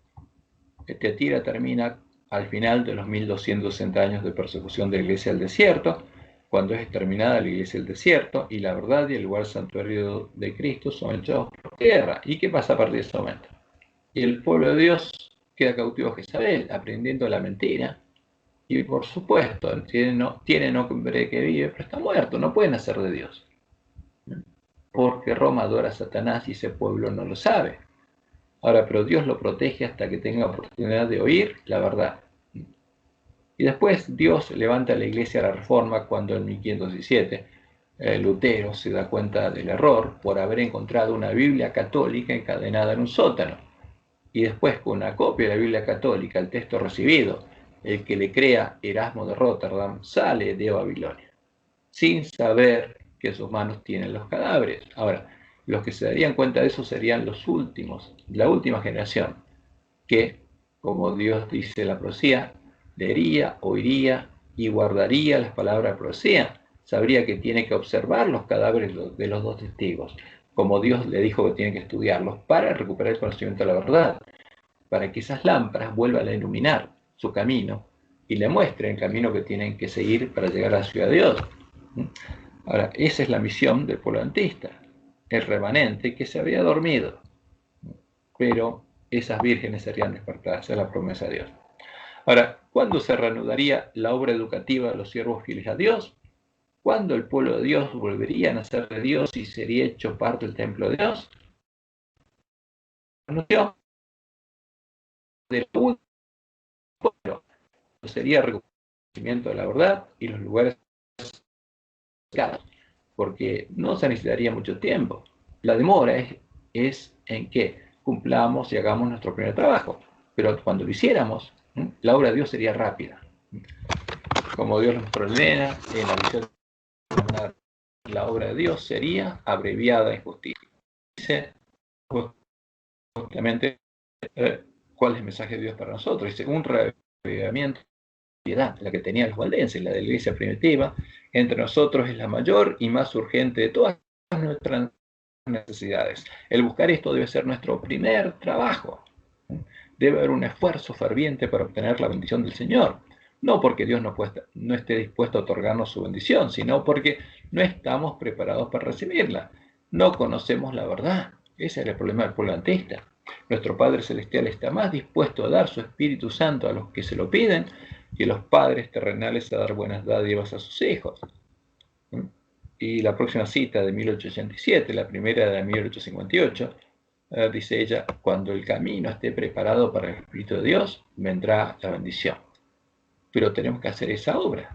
Tiatira termina al final de los 1260 años de persecución de la iglesia del desierto, cuando es exterminada la iglesia del desierto, y la verdad y el lugar santuario de Cristo son echados por tierra. ¿Y qué pasa a partir de ese momento? Y el pueblo de Dios queda cautivo a Jezabel, aprendiendo la mentira. Y por supuesto, tiene nombre que vive, pero está muerto, no puede nacer de Dios. Porque Roma adora a Satanás y ese pueblo no lo sabe. Ahora, pero Dios lo protege hasta que tenga oportunidad de oír la verdad. Y después Dios levanta a la iglesia a la reforma cuando en 1517 Lutero se da cuenta del error por haber encontrado una Biblia católica encadenada en un sótano. Y después, con una copia de la Biblia católica, el texto recibido, el que le crea Erasmo de Rotterdam, sale de Babilonia, sin saber que sus manos tienen los cadáveres. Ahora, los que se darían cuenta de eso serían los últimos, la última generación, que, como Dios dice en la profecía, leería, oiría y guardaría las palabras de la profecía. Sabría que tiene que observar los cadáveres de los dos testigos, como Dios le dijo que tiene que estudiarlos para recuperar el conocimiento de la verdad, para que esas lámparas vuelvan a iluminar su camino y le muestren el camino que tienen que seguir para llegar a la ciudad de Dios. Ahora, esa es la misión del pueblo adventista, el remanente que se había dormido, pero esas vírgenes serían despertadas, esa es la promesa de Dios. Ahora, ¿cuándo se reanudaría la obra educativa de los siervos fieles a Dios? ¿Cuándo el pueblo de Dios volvería a nacer de Dios y sería hecho parte del templo de Dios? Del pueblo sería el reconocimiento de la verdad y los lugares porque no se necesitaría mucho tiempo. La demora es en que cumplamos y hagamos nuestro primer trabajo, pero cuando lo hiciéramos, la obra de Dios sería rápida. Como Dios nos ordena en la visión, la obra de Dios sería abreviada en justicia. Dice justamente cuál es el mensaje de Dios para nosotros. Dice, un reavivamiento de piedad, la que tenían los valdenses, la de la iglesia primitiva, entre nosotros es la mayor y más urgente de todas nuestras necesidades. El buscar esto debe ser nuestro primer trabajo. Debe haber un esfuerzo ferviente para obtener la bendición del Señor. No porque Dios no esté dispuesto a otorgarnos su bendición, sino porque no estamos preparados para recibirla. No conocemos la verdad. Ese es el problema del pueblo adventista. Nuestro Padre Celestial está más dispuesto a dar su Espíritu Santo a los que se lo piden que los padres terrenales a dar buenas dádivas a sus hijos. Y la próxima cita de 1887, la primera de 1858, dice ella, cuando el camino esté preparado para el Espíritu de Dios, vendrá la bendición. Pero tenemos que hacer esa obra.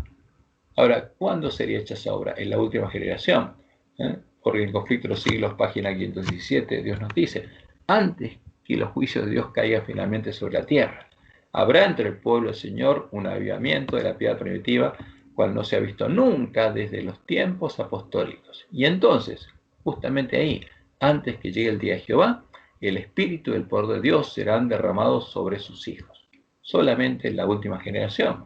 Ahora, ¿cuándo sería hecha esa obra? En la última generación. Porque en el conflicto de los siglos, página 517, Dios nos dice, antes que los juicios de Dios caigan finalmente sobre la tierra, habrá entre el pueblo del Señor un avivamiento de la piedad primitiva, cual no se ha visto nunca desde los tiempos apostólicos. Y entonces, justamente ahí, antes que llegue el día de Jehová, el Espíritu y el poder de Dios serán derramados sobre sus hijos. Solamente en la última generación.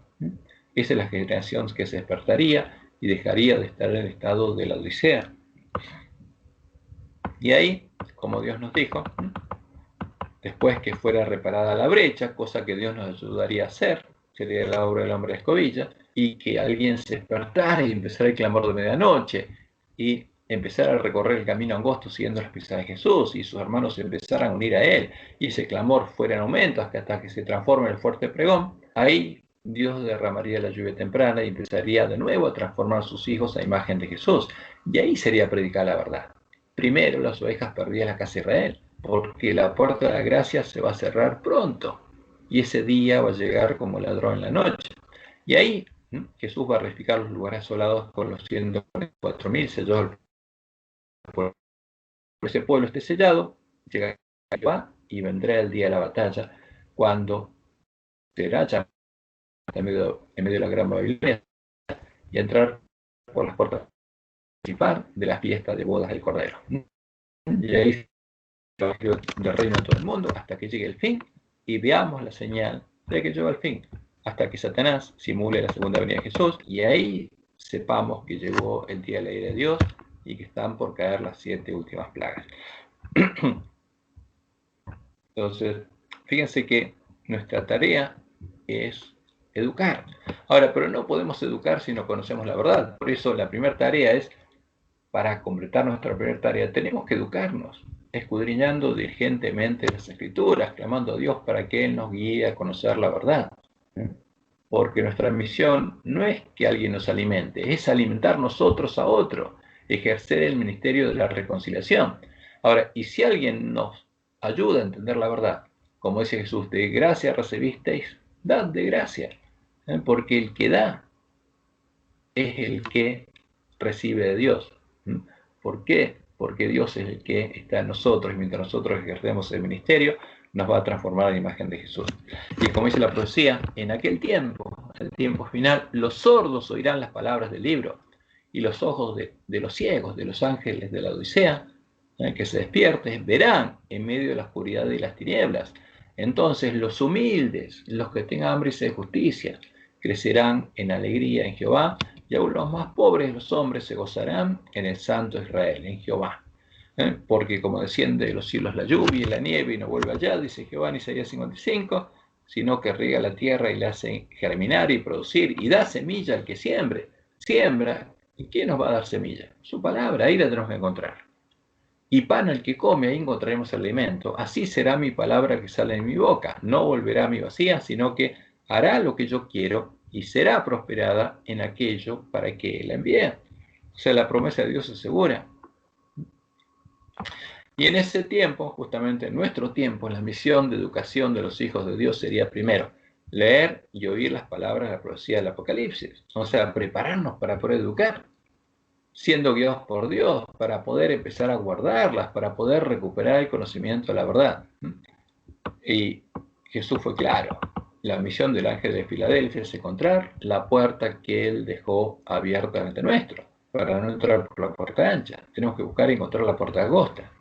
Esa es la generación que se despertaría y dejaría de estar en el estado de la Odisea. Y ahí, como Dios nos dijo, después que fuera reparada la brecha, cosa que Dios nos ayudaría a hacer, sería la obra del hombre de escobilla, y que alguien se despertara y empezara el clamor de medianoche, y empezara a recorrer el camino angosto siguiendo las pisadas de Jesús, y sus hermanos se empezaran a unir a él, y ese clamor fuera en aumento hasta que se transforme en el fuerte pregón, ahí Dios derramaría la lluvia temprana y empezaría de nuevo a transformar a sus hijos a imagen de Jesús, y ahí sería predicar la verdad. Primero las ovejas perdidas la casa de Israel, porque la puerta de la gracia se va a cerrar pronto, y ese día va a llegar como ladrón en la noche. Y ahí Jesús va a reedificar los lugares asolados con los 144.000 sellos. Por ese pueblo esté sellado, llegará Jehová y vendrá el día de la batalla, cuando será llamado en medio de la gran Babilonia y entrar por las puertas principales de la fiesta de bodas del Cordero. Y ahí del reino de todo el mundo hasta que llegue el fin y veamos la señal de que llegó el fin. hasta que Satanás simule la segunda venida de Jesús, y ahí sepamos que llegó el día de la ira de Dios y que están por caer las 7 últimas plagas. Entonces, fíjense que nuestra tarea es educar. Ahora, pero no podemos educar si no conocemos la verdad. Por eso la primera tarea es, para completar nuestra primera tarea, tenemos que educarnos, escudriñando diligentemente las Escrituras, clamando a Dios para que Él nos guíe a conocer la verdad. Porque nuestra misión no es que alguien nos alimente, es alimentar nosotros a otro, ejercer el ministerio de la reconciliación. Ahora, y si alguien nos ayuda a entender la verdad, como dice Jesús, de gracia recibisteis, dad de gracia, porque el que da es el que recibe de Dios. ¿Por qué? Porque Dios es el que está en nosotros, y mientras nosotros ejercemos el ministerio, nos va a transformar a la imagen de Jesús. Y como dice la profecía, en aquel tiempo, el tiempo final, los sordos oirán las palabras del libro, y los ojos de los ciegos, de los ángeles de la Odisea, que se despierten, verán en medio de la oscuridad y las tinieblas. Entonces los humildes, los que tengan hambre y sed de justicia, crecerán en alegría en Jehová, y aún los más pobres de los hombres se gozarán en el Santo Israel, en Jehová. Porque como desciende de los cielos la lluvia y la nieve y no vuelve allá, dice Jehová en Isaías 55, sino que riega la tierra y la hace germinar y producir, y da semilla al que siembre. Siembra, ¿y quién nos va a dar semilla? Su palabra, ahí la tenemos que encontrar. Y pan al que come, ahí encontraremos el alimento. Así será mi palabra que sale de mi boca. No volverá a mi vacía, sino que hará lo que yo quiero y será prosperada en aquello para que la envíe. O sea, la promesa de Dios es segura. Y en ese tiempo, justamente en nuestro tiempo, la misión de educación de los hijos de Dios sería primero leer y oír las palabras de la profecía del Apocalipsis. O sea, prepararnos para poder educar, siendo guiados por Dios, para poder empezar a guardarlas, para poder recuperar el conocimiento de la verdad. Y Jesús fue claro. La misión del ángel de Filadelfia es encontrar la puerta que él dejó abierta ante nuestro, para no entrar por la puerta ancha. Tenemos que buscar y encontrar la puerta angosta.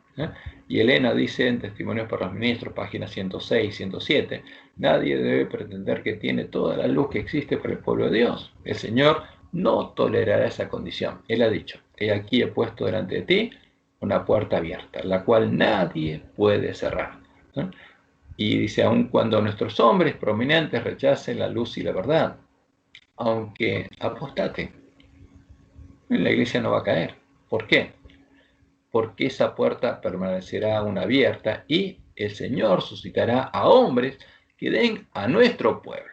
Y Elena dice en Testimonios para los Ministros, páginas 106, 107, nadie debe pretender que tiene toda la luz que existe para el pueblo de Dios. El Señor no tolerará esa condición. Él ha dicho, he aquí he puesto delante de ti una puerta abierta, la cual nadie puede cerrar. Y dice, aun cuando nuestros hombres prominentes rechacen la luz y la verdad, aunque apostaten, la iglesia no va a caer. ¿Por qué? Porque esa puerta permanecerá aún abierta y el Señor suscitará a hombres que den a nuestro pueblo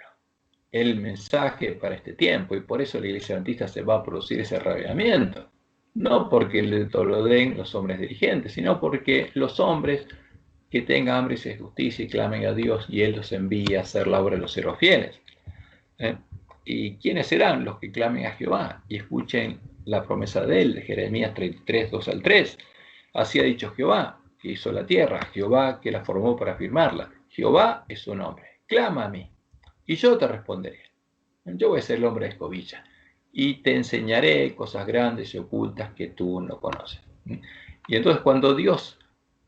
el mensaje para este tiempo, y por eso la iglesia adventista se va a producir ese arrebatamiento. No porque lo den los hombres dirigentes, sino porque los hombres que tengan hambre y sed de justicia y clamen a Dios, y Él los envía a hacer la obra de los siervos fieles. ¿Y quiénes serán los que clamen a Jehová y escuchen la promesa de Él, de Jeremías 33, 2 al 3? Así ha dicho Jehová, que hizo la tierra, Jehová que la formó para firmarla. Jehová es su nombre. Clama a mí, y yo te responderé. Yo voy a ser el hombre de escobilla, y te enseñaré cosas grandes y ocultas que tú no conoces. Y entonces cuando Dios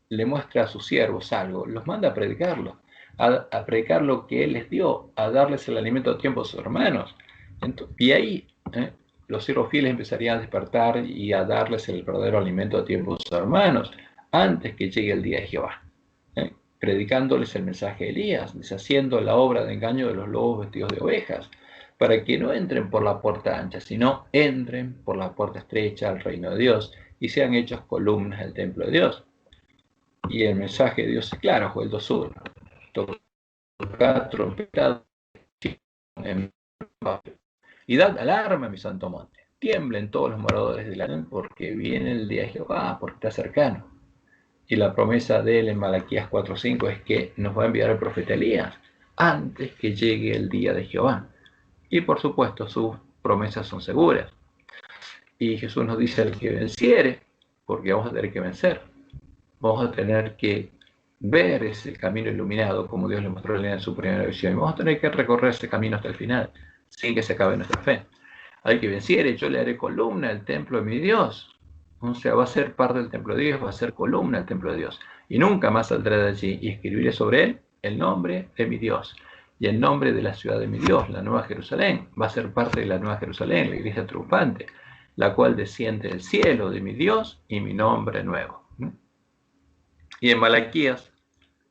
le muestra a sus siervos algo, los manda a predicarlo, a predicar lo que Él les dio, a darles el alimento a tiempo a sus hermanos. Y ahí los siervos fieles empezarían a despertar y a darles el verdadero alimento a tiempo a sus hermanos, antes que llegue el día de Jehová, predicándoles el mensaje de Elías, deshaciendo la obra de engaño de los lobos vestidos de ovejas, para que no entren por la puerta ancha, sino entren por la puerta estrecha al reino de Dios y sean hechos columnas del templo de Dios. Y el mensaje de Dios es claro, Joel 2:1. Tocad trompeta y dad alarma a mi santo monte. Tiemblen todos los moradores de la tierra, porque viene el día de Jehová, porque está cercano. Y la promesa de él en Malaquías 4:5 es que nos va a enviar el profeta Elías antes que llegue el día de Jehová. Y por supuesto sus promesas son seguras. Y Jesús nos dice, al que venciere, porque vamos a tener que vencer, vamos a tener que ver ese camino iluminado como Dios le mostró en su primera visión, y vamos a tener que recorrer ese camino hasta el final, sin que se acabe nuestra fe. Al que venciere, yo le haré columna del templo de mi Dios. O sea, va a ser parte del templo de Dios, va a ser columna del templo de Dios, y nunca más saldrá de allí, y escribiré sobre él el nombre de mi Dios, y en nombre de la ciudad de mi Dios, la Nueva Jerusalén. Va a ser parte de la Nueva Jerusalén, la iglesia triunfante, la cual desciende del cielo de mi Dios y mi nombre nuevo. Y en Malaquías,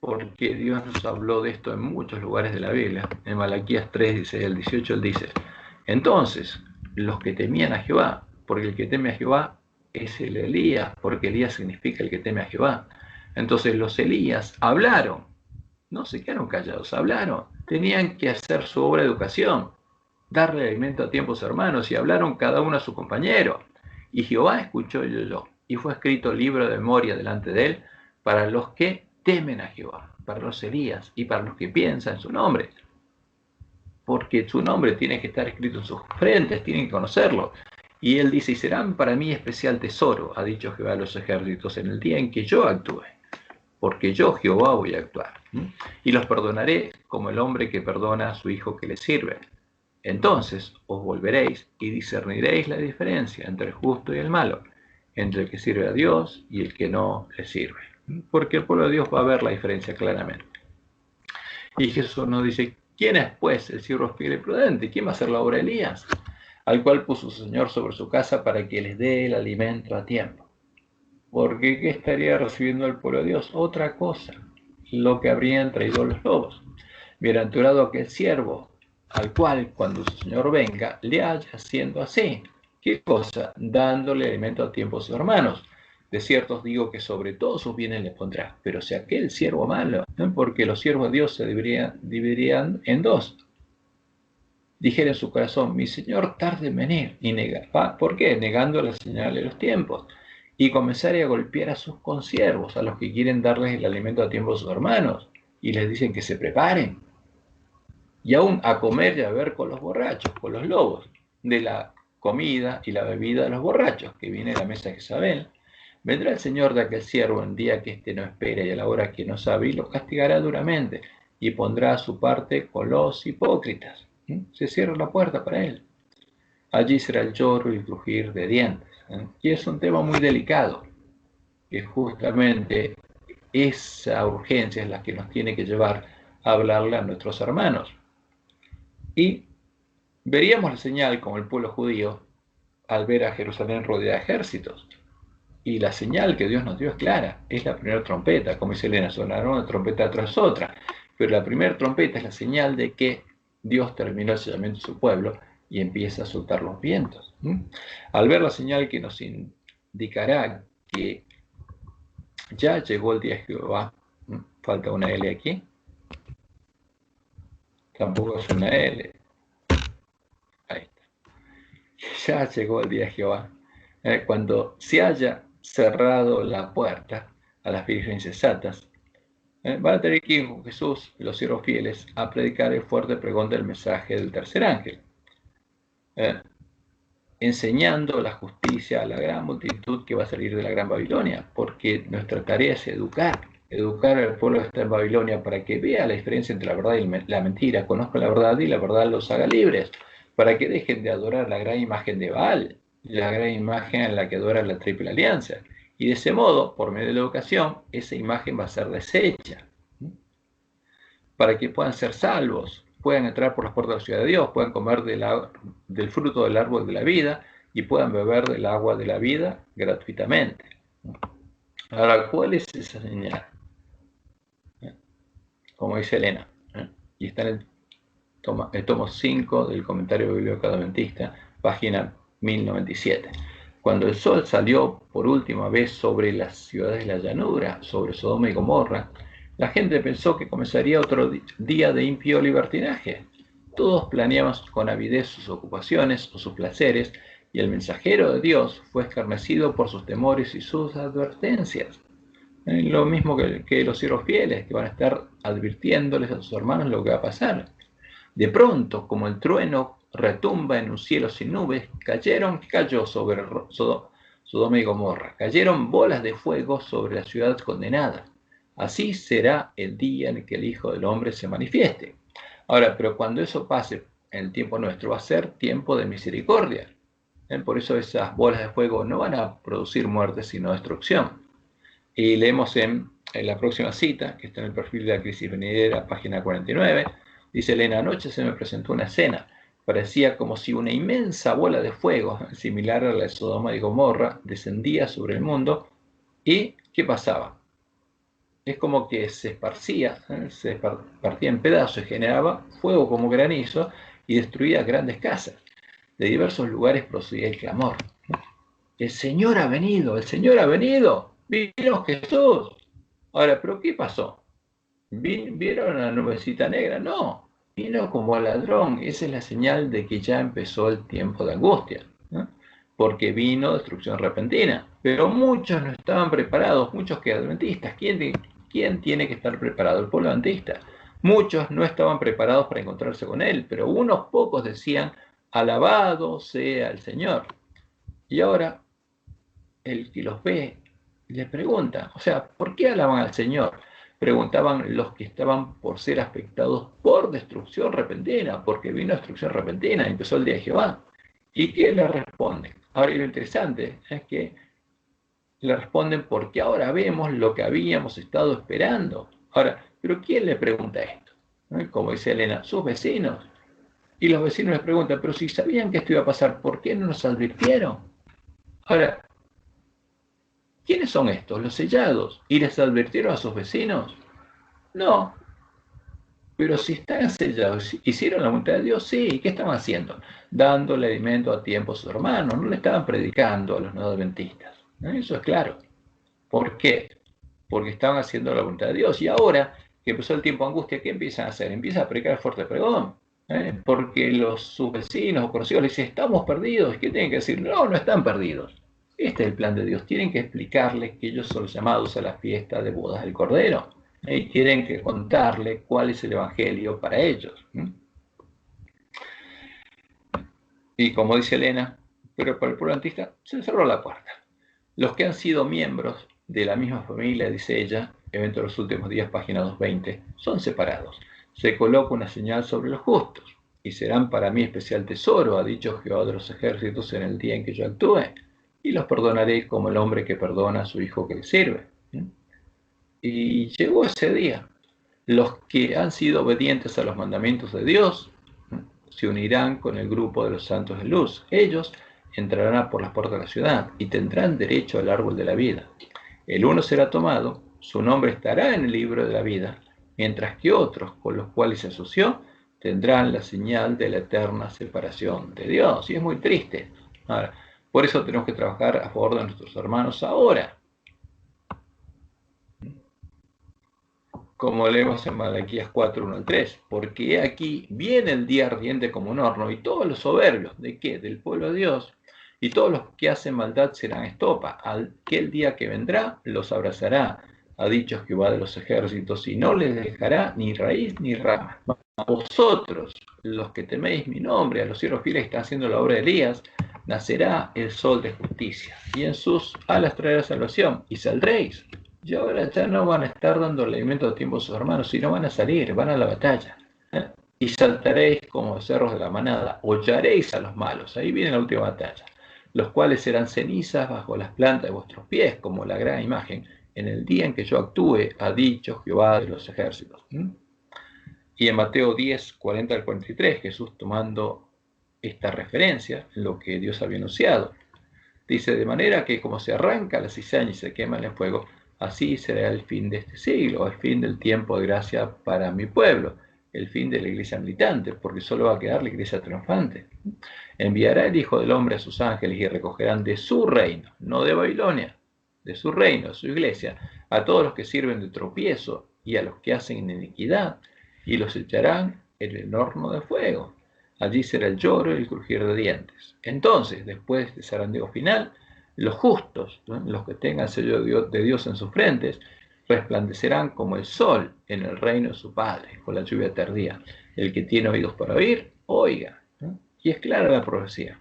porque Dios nos habló de esto en muchos lugares de la Biblia, en Malaquías 3, 16 al 18, él dice: entonces, los que temían a Jehová, porque el que teme a Jehová es el Elías, porque Elías significa el que teme a Jehová. Entonces los Elías hablaron, no se quedaron callados, hablaron. Tenían que hacer su obra de educación, darle alimento a tiempo a sus hermanos, y hablaron cada uno a su compañero. Y Jehová escuchó y oyó, y fue escrito libro de memoria delante de él para los que temen a Jehová, para los Elías y para los que piensan en su nombre. Porque su nombre tiene que estar escrito en sus frentes, tienen que conocerlo. Y él dice: y serán para mí especial tesoro, ha dicho Jehová de los ejércitos, en el día en que yo actúe, porque yo Jehová voy a actuar. Y los perdonaré como el hombre que perdona a su hijo que le sirve. Entonces os volveréis y discerniréis la diferencia entre el justo y el malo, entre el que sirve a Dios y el que no le sirve. Porque el pueblo de Dios va a ver la diferencia claramente. Y Jesús nos dice: ¿quién es pues el siervo fiel y prudente? ¿Quién va a hacer la obra de Elías? Al cual puso su Señor sobre su casa para que les dé el alimento a tiempo. Porque ¿qué estaría recibiendo el pueblo de Dios? Otra cosa, lo que habrían traído los lobos. Bienaventurado aquel siervo, al cual cuando su Señor venga, le haya haciendo así. ¿Qué cosa? Dándole alimento a tiempo a sus hermanos. De cierto os digo que sobre todos sus bienes les pondrá. Pero si aquel siervo malo, porque los siervos de Dios se dividirían en dos, dijera en su corazón: mi Señor tarde en venir, y nega. ¿Por qué? Negando la señal de los tiempos. Y comenzaré a golpear a sus consiervos, a los que quieren darles el alimento a tiempo a sus hermanos, y les dicen que se preparen. Y aún a comer y a beber con los borrachos, con los lobos, de la comida y la bebida de los borrachos, que viene a la mesa de Jezabel. Vendrá el Señor de aquel siervo en día que éste no espera y a la hora que no sabe, y lo castigará duramente, y pondrá a su parte con los hipócritas. Se cierra la puerta para él. Allí será el lloro y el crujir de dientes. Y es un tema muy delicado, que justamente esa urgencia es la que nos tiene que llevar a hablarle a nuestros hermanos. Y veríamos la señal como el pueblo judío al ver a Jerusalén rodeada de ejércitos. Y la señal que Dios nos dio es clara, es la primera trompeta. Como dice Elena, sonará una trompeta tras otra, pero la primera trompeta es la señal de que Dios terminó el sellamiento de su pueblo y empieza a soltar los vientos. Al ver la señal que nos indicará que ya llegó el día de Jehová, falta una L aquí, tampoco es una L, ahí está. Ya llegó el día de Jehová, cuando se haya cerrado la puerta a las vírgenes insensatas, van a tener que ir con Jesús, los siervos fieles, a predicar el fuerte pregón del mensaje del tercer ángel, enseñando la justicia a la gran multitud que va a salir de la gran Babilonia, porque nuestra tarea es educar al pueblo que está en Babilonia para que vea la diferencia entre la verdad y la mentira, conozca la verdad y la verdad los haga libres, para que dejen de adorar la gran imagen de Baal, la gran imagen en la que adora la triple alianza. Y de ese modo, por medio de la educación, esa imagen va a ser deshecha, para que puedan ser salvos, puedan entrar por las puertas de la ciudad de Dios, puedan comer del fruto del árbol de la vida y puedan beber del agua de la vida gratuitamente. Ahora, ¿cuál es esa señal? Como dice Elena, y está en el tomo 5 del Comentario Bíblico Adventista, página 1097. Cuando el sol salió por última vez sobre las ciudades de la llanura, sobre Sodoma y Gomorra, la gente pensó que comenzaría otro día de impío libertinaje. Todos planeaban con avidez sus ocupaciones o sus placeres, y el mensajero de Dios fue escarnecido por sus temores y sus advertencias. Lo mismo que los siervos fieles, que van a estar advirtiéndoles a sus hermanos lo que va a pasar. De pronto, como el trueno retumba en un cielo sin nubes, cayó sobre Sodoma y Gomorra. Cayeron bolas de fuego sobre la ciudad condenada. Así será el día en que el Hijo del Hombre se manifieste. Ahora, pero cuando eso pase en el tiempo nuestro, va a ser tiempo de misericordia. Por eso esas bolas de fuego no van a producir muerte, sino destrucción. Y leemos en la próxima cita, que está en el perfil de la crisis venidera, página 49, Dice Elena, anoche se me presentó una escena. Parecía como si una inmensa bola de fuego, similar a la de Sodoma y Gomorra, descendía sobre el mundo. ¿Y qué pasaba? Es como que se esparcía, se partía en pedazos, generaba fuego como granizo y destruía grandes casas. De diversos lugares procedía el clamor. El Señor ha venido, el Señor ha venido, vino Jesús. Ahora, ¿pero qué pasó? ¿Vieron la nubecita negra? No, vino como ladrón. Esa es la señal de que ya empezó el tiempo de angustia, ¿no? Porque vino destrucción repentina. Pero muchos no estaban preparados, muchos que adventistas. ¿Quién tiene que estar preparado? El pueblo adventista. Muchos no estaban preparados para encontrarse con él, pero unos pocos decían, alabado sea el Señor. Y ahora el que los ve le pregunta, o sea, ¿por qué alaban al Señor? Preguntaban los que estaban por ser afectados por destrucción repentina, porque vino destrucción repentina, empezó el día de Jehová. ¿Y qué le responden? Ahora, lo interesante es que le responden porque ahora vemos lo que habíamos estado esperando. Ahora, ¿pero quién le pregunta esto? Como dice Elena, sus vecinos. Y los vecinos les preguntan, pero si sabían que esto iba a pasar, ¿por qué no nos advirtieron? Ahora, ¿quiénes son estos? Los sellados. ¿Y les advirtieron a sus vecinos? No, pero si están sellados, ¿hicieron la voluntad de Dios? Sí. ¿Y qué estaban haciendo? Dándole alimento a tiempo a sus hermanos. No le estaban predicando a los no adventistas. Eso es claro. ¿Por qué? Porque estaban haciendo la voluntad de Dios. Y ahora que empezó el tiempo de angustia, ¿qué empiezan a hacer? Empiezan a predicar fuerte pregón. Porque sus vecinos o conocidos les dicen, estamos perdidos. ¿Qué tienen que decir? No, no están perdidos. Este es el plan de Dios. Tienen que explicarles que ellos son llamados a la fiesta de bodas del Cordero. Y tienen que contarle cuál es el Evangelio para ellos. Y como dice Elena, pero para el pueblo adventista se cerró la puerta. Los que han sido miembros de la misma familia, dice ella, Evento de los Últimos Días, página 220, son separados. Se coloca una señal sobre los justos, y serán para mí especial tesoro, ha dicho Jehová de los ejércitos en el día en que yo actúe, y los perdonaré como el hombre que perdona a su hijo que le sirve. Y llegó ese día. Los que han sido obedientes a los mandamientos de Dios se unirán con el grupo de los santos de luz. Ellos entrarán por las puertas de la ciudad y tendrán derecho al árbol de la vida. El uno será tomado, su nombre estará en el libro de la vida, mientras que otros con los cuales se asoció tendrán la señal de la eterna separación de Dios. Y es muy triste. Ahora, por eso tenemos que trabajar a favor de nuestros hermanos ahora. Como leemos en Malaquías 4, 1 al 3, porque aquí viene el día ardiente como un horno, y todos los soberbios, ¿de qué? Del pueblo de Dios, y todos los que hacen maldad serán estopa. Aquel día que vendrá los abrazará, ha dicho Jehová de los ejércitos, y no les dejará ni raíz ni rama. A vosotros, los que teméis mi nombre, a los siervos fieles que están haciendo la obra de Elías, nacerá el sol de justicia, y en sus alas traerá salvación, y saldréis. Y ahora ya no van a estar dando alimento a tiempo a sus hermanos, sino van a salir, van a la batalla. Y saltaréis como cerros de la manada, hollaréis a los malos. Ahí viene la última batalla. Los cuales serán cenizas bajo las plantas de vuestros pies, como la gran imagen, en el día en que yo actúe, ha dicho Jehová de los ejércitos. Y en Mateo 10, 40 al 43, Jesús tomando esta referencia, lo que Dios había anunciado, dice, de manera que como se arranca la cizaña y se quema en el fuego, así será el fin de este siglo, el fin del tiempo de gracia para mi pueblo, el fin de la iglesia militante, porque solo va a quedar la iglesia triunfante. Enviará el Hijo del Hombre a sus ángeles y recogerán de su reino, no de Babilonia, de su reino, de su iglesia, a todos los que sirven de tropiezo y a los que hacen iniquidad, y los echarán en el horno de fuego. Allí será el lloro y el crujir de dientes. Entonces, después de este zarandeo final, los justos, ¿no? Los que tengan sello de Dios en sus frentes, resplandecerán como el sol en el reino de su Padre, con la lluvia tardía. El que tiene oídos para oír, oiga. ¿No? Y es clara la profecía.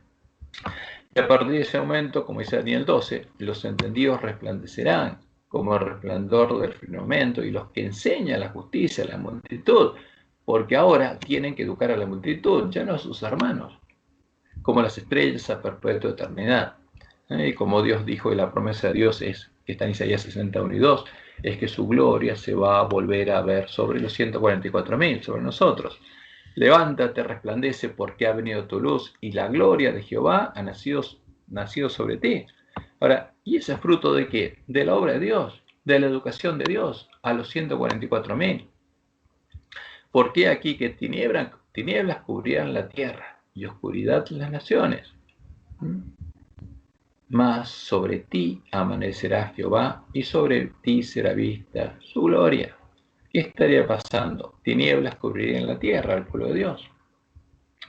Y a partir de ese momento, como dice Daniel 12, los entendidos resplandecerán como el resplandor del firmamento, y los que enseñan la justicia a la multitud, porque ahora tienen que educar a la multitud, ya no a sus hermanos, como las estrellas a perpetua eternidad. Y como Dios dijo, y la promesa de Dios es, que está en Isaías 61 y 2, es que su gloria se va a volver a ver sobre los 144.000, sobre nosotros. Levántate, resplandece, porque ha venido tu luz y la gloria de Jehová ha nacido sobre ti. Ahora, ¿y ese es fruto de qué? De la obra de Dios, de la educación de Dios a los 144.000. ¿Por qué aquí que tinieblas cubrirán la tierra y oscuridad las naciones? Mas sobre ti amanecerá Jehová y sobre ti será vista su gloria. ¿Qué estaría pasando? Tinieblas cubrirían la tierra al pueblo de Dios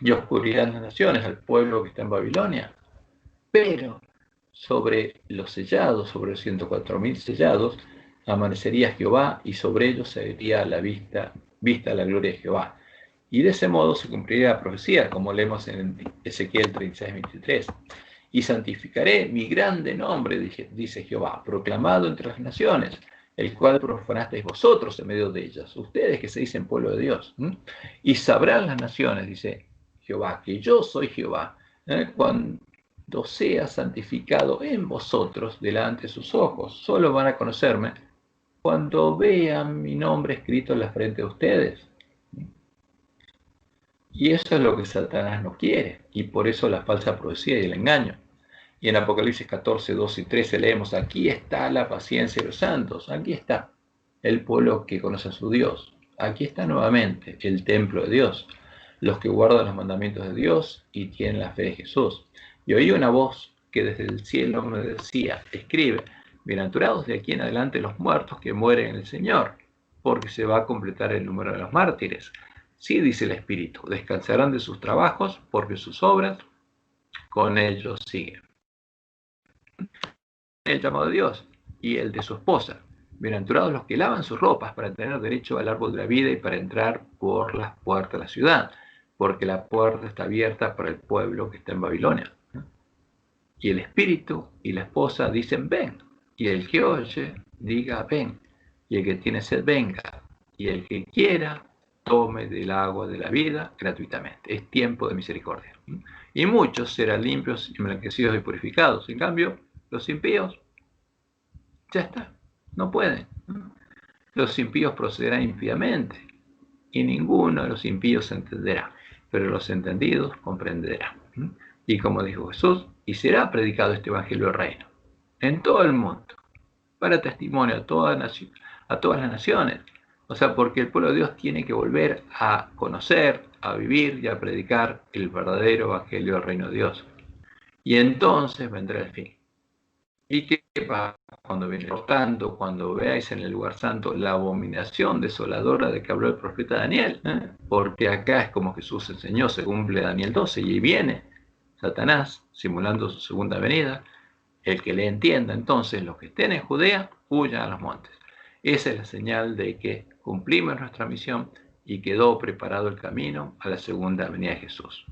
y oscuridad las naciones al pueblo que está en Babilonia. Pero sobre los sellados, sobre los 144.000 sellados, amanecería Jehová y sobre ellos sería vista la gloria de Jehová. Y de ese modo se cumpliría la profecía, como leemos en Ezequiel 36:23. Y santificaré mi grande nombre, dice Jehová, proclamado entre las naciones, el cual profanasteis vosotros en medio de ellas, ustedes que se dicen pueblo de Dios. Y sabrán las naciones, dice Jehová, que yo soy Jehová, cuando sea santificado en vosotros delante de sus ojos. Solo van a conocerme cuando vean mi nombre escrito en la frente de ustedes. Y eso es lo que Satanás no quiere, y por eso la falsa profecía y el engaño. Y en Apocalipsis 14, 12 y 13 leemos, aquí está la paciencia de los santos, aquí está el pueblo que conoce a su Dios, aquí está nuevamente el templo de Dios, los que guardan los mandamientos de Dios y tienen la fe de Jesús. Y oí una voz que desde el cielo me decía, escribe, bienaventurados de aquí en adelante los muertos que mueren en el Señor, porque se va a completar el número de los mártires. Sí, dice el Espíritu, descansarán de sus trabajos, porque sus obras con ellos siguen. El llamado de Dios y el de su esposa. Bienaventurados los que lavan sus ropas para tener derecho al árbol de la vida y para entrar por las puertas de la ciudad, porque la puerta está abierta para el pueblo que está en Babilonia. Y el espíritu y la esposa dicen ven, y el que oye diga ven, y el que tiene sed venga, y el que quiera tome del agua de la vida gratuitamente. Es tiempo de misericordia. Y muchos serán limpios y emblanquecidos y purificados. En cambio, los impíos, ya está, no pueden. Los impíos procederán impíamente, y ninguno de los impíos entenderá, pero los entendidos comprenderán. Y como dijo Jesús, y será predicado este evangelio del reino en todo el mundo, para testimonio a todas las naciones. O sea, porque el pueblo de Dios tiene que volver a conocer, a vivir y a predicar el verdadero evangelio del reino de Dios. Y entonces vendrá el fin. ¿Y qué pasa cuando viene? Por tanto, cuando veáis en el lugar santo la abominación desoladora de que habló el profeta Daniel, porque acá es como Jesús enseñó, se cumple Daniel 12, y viene Satanás simulando su segunda venida. El que le entienda, entonces, los que estén en Judea, huyan a los montes. Esa es la señal de que cumplimos nuestra misión y quedó preparado el camino a la segunda venida de Jesús.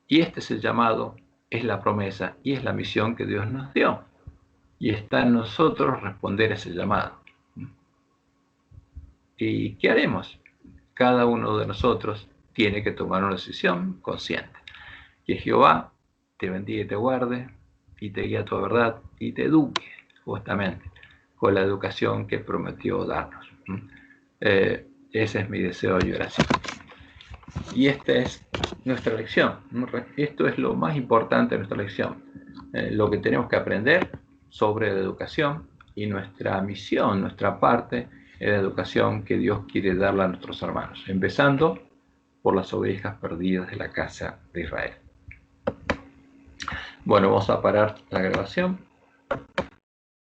Y este es el llamado, es la promesa y es la misión que Dios nos dio. Y está en nosotros responder a ese llamado. ¿Y qué haremos? Cada uno de nosotros tiene que tomar una decisión consciente. Que Jehová te bendiga y te guarde, y te guíe a tu verdad, y te eduque justamente con la educación que prometió darnos. Ese es mi deseo y oración. Y esta es nuestra lección. Esto es lo más importante de nuestra lección. Lo que tenemos que aprender sobre la educación y nuestra misión, nuestra parte en la educación que Dios quiere darle a nuestros hermanos, empezando por las ovejas perdidas de la casa de Israel. Bueno, vamos a parar la grabación.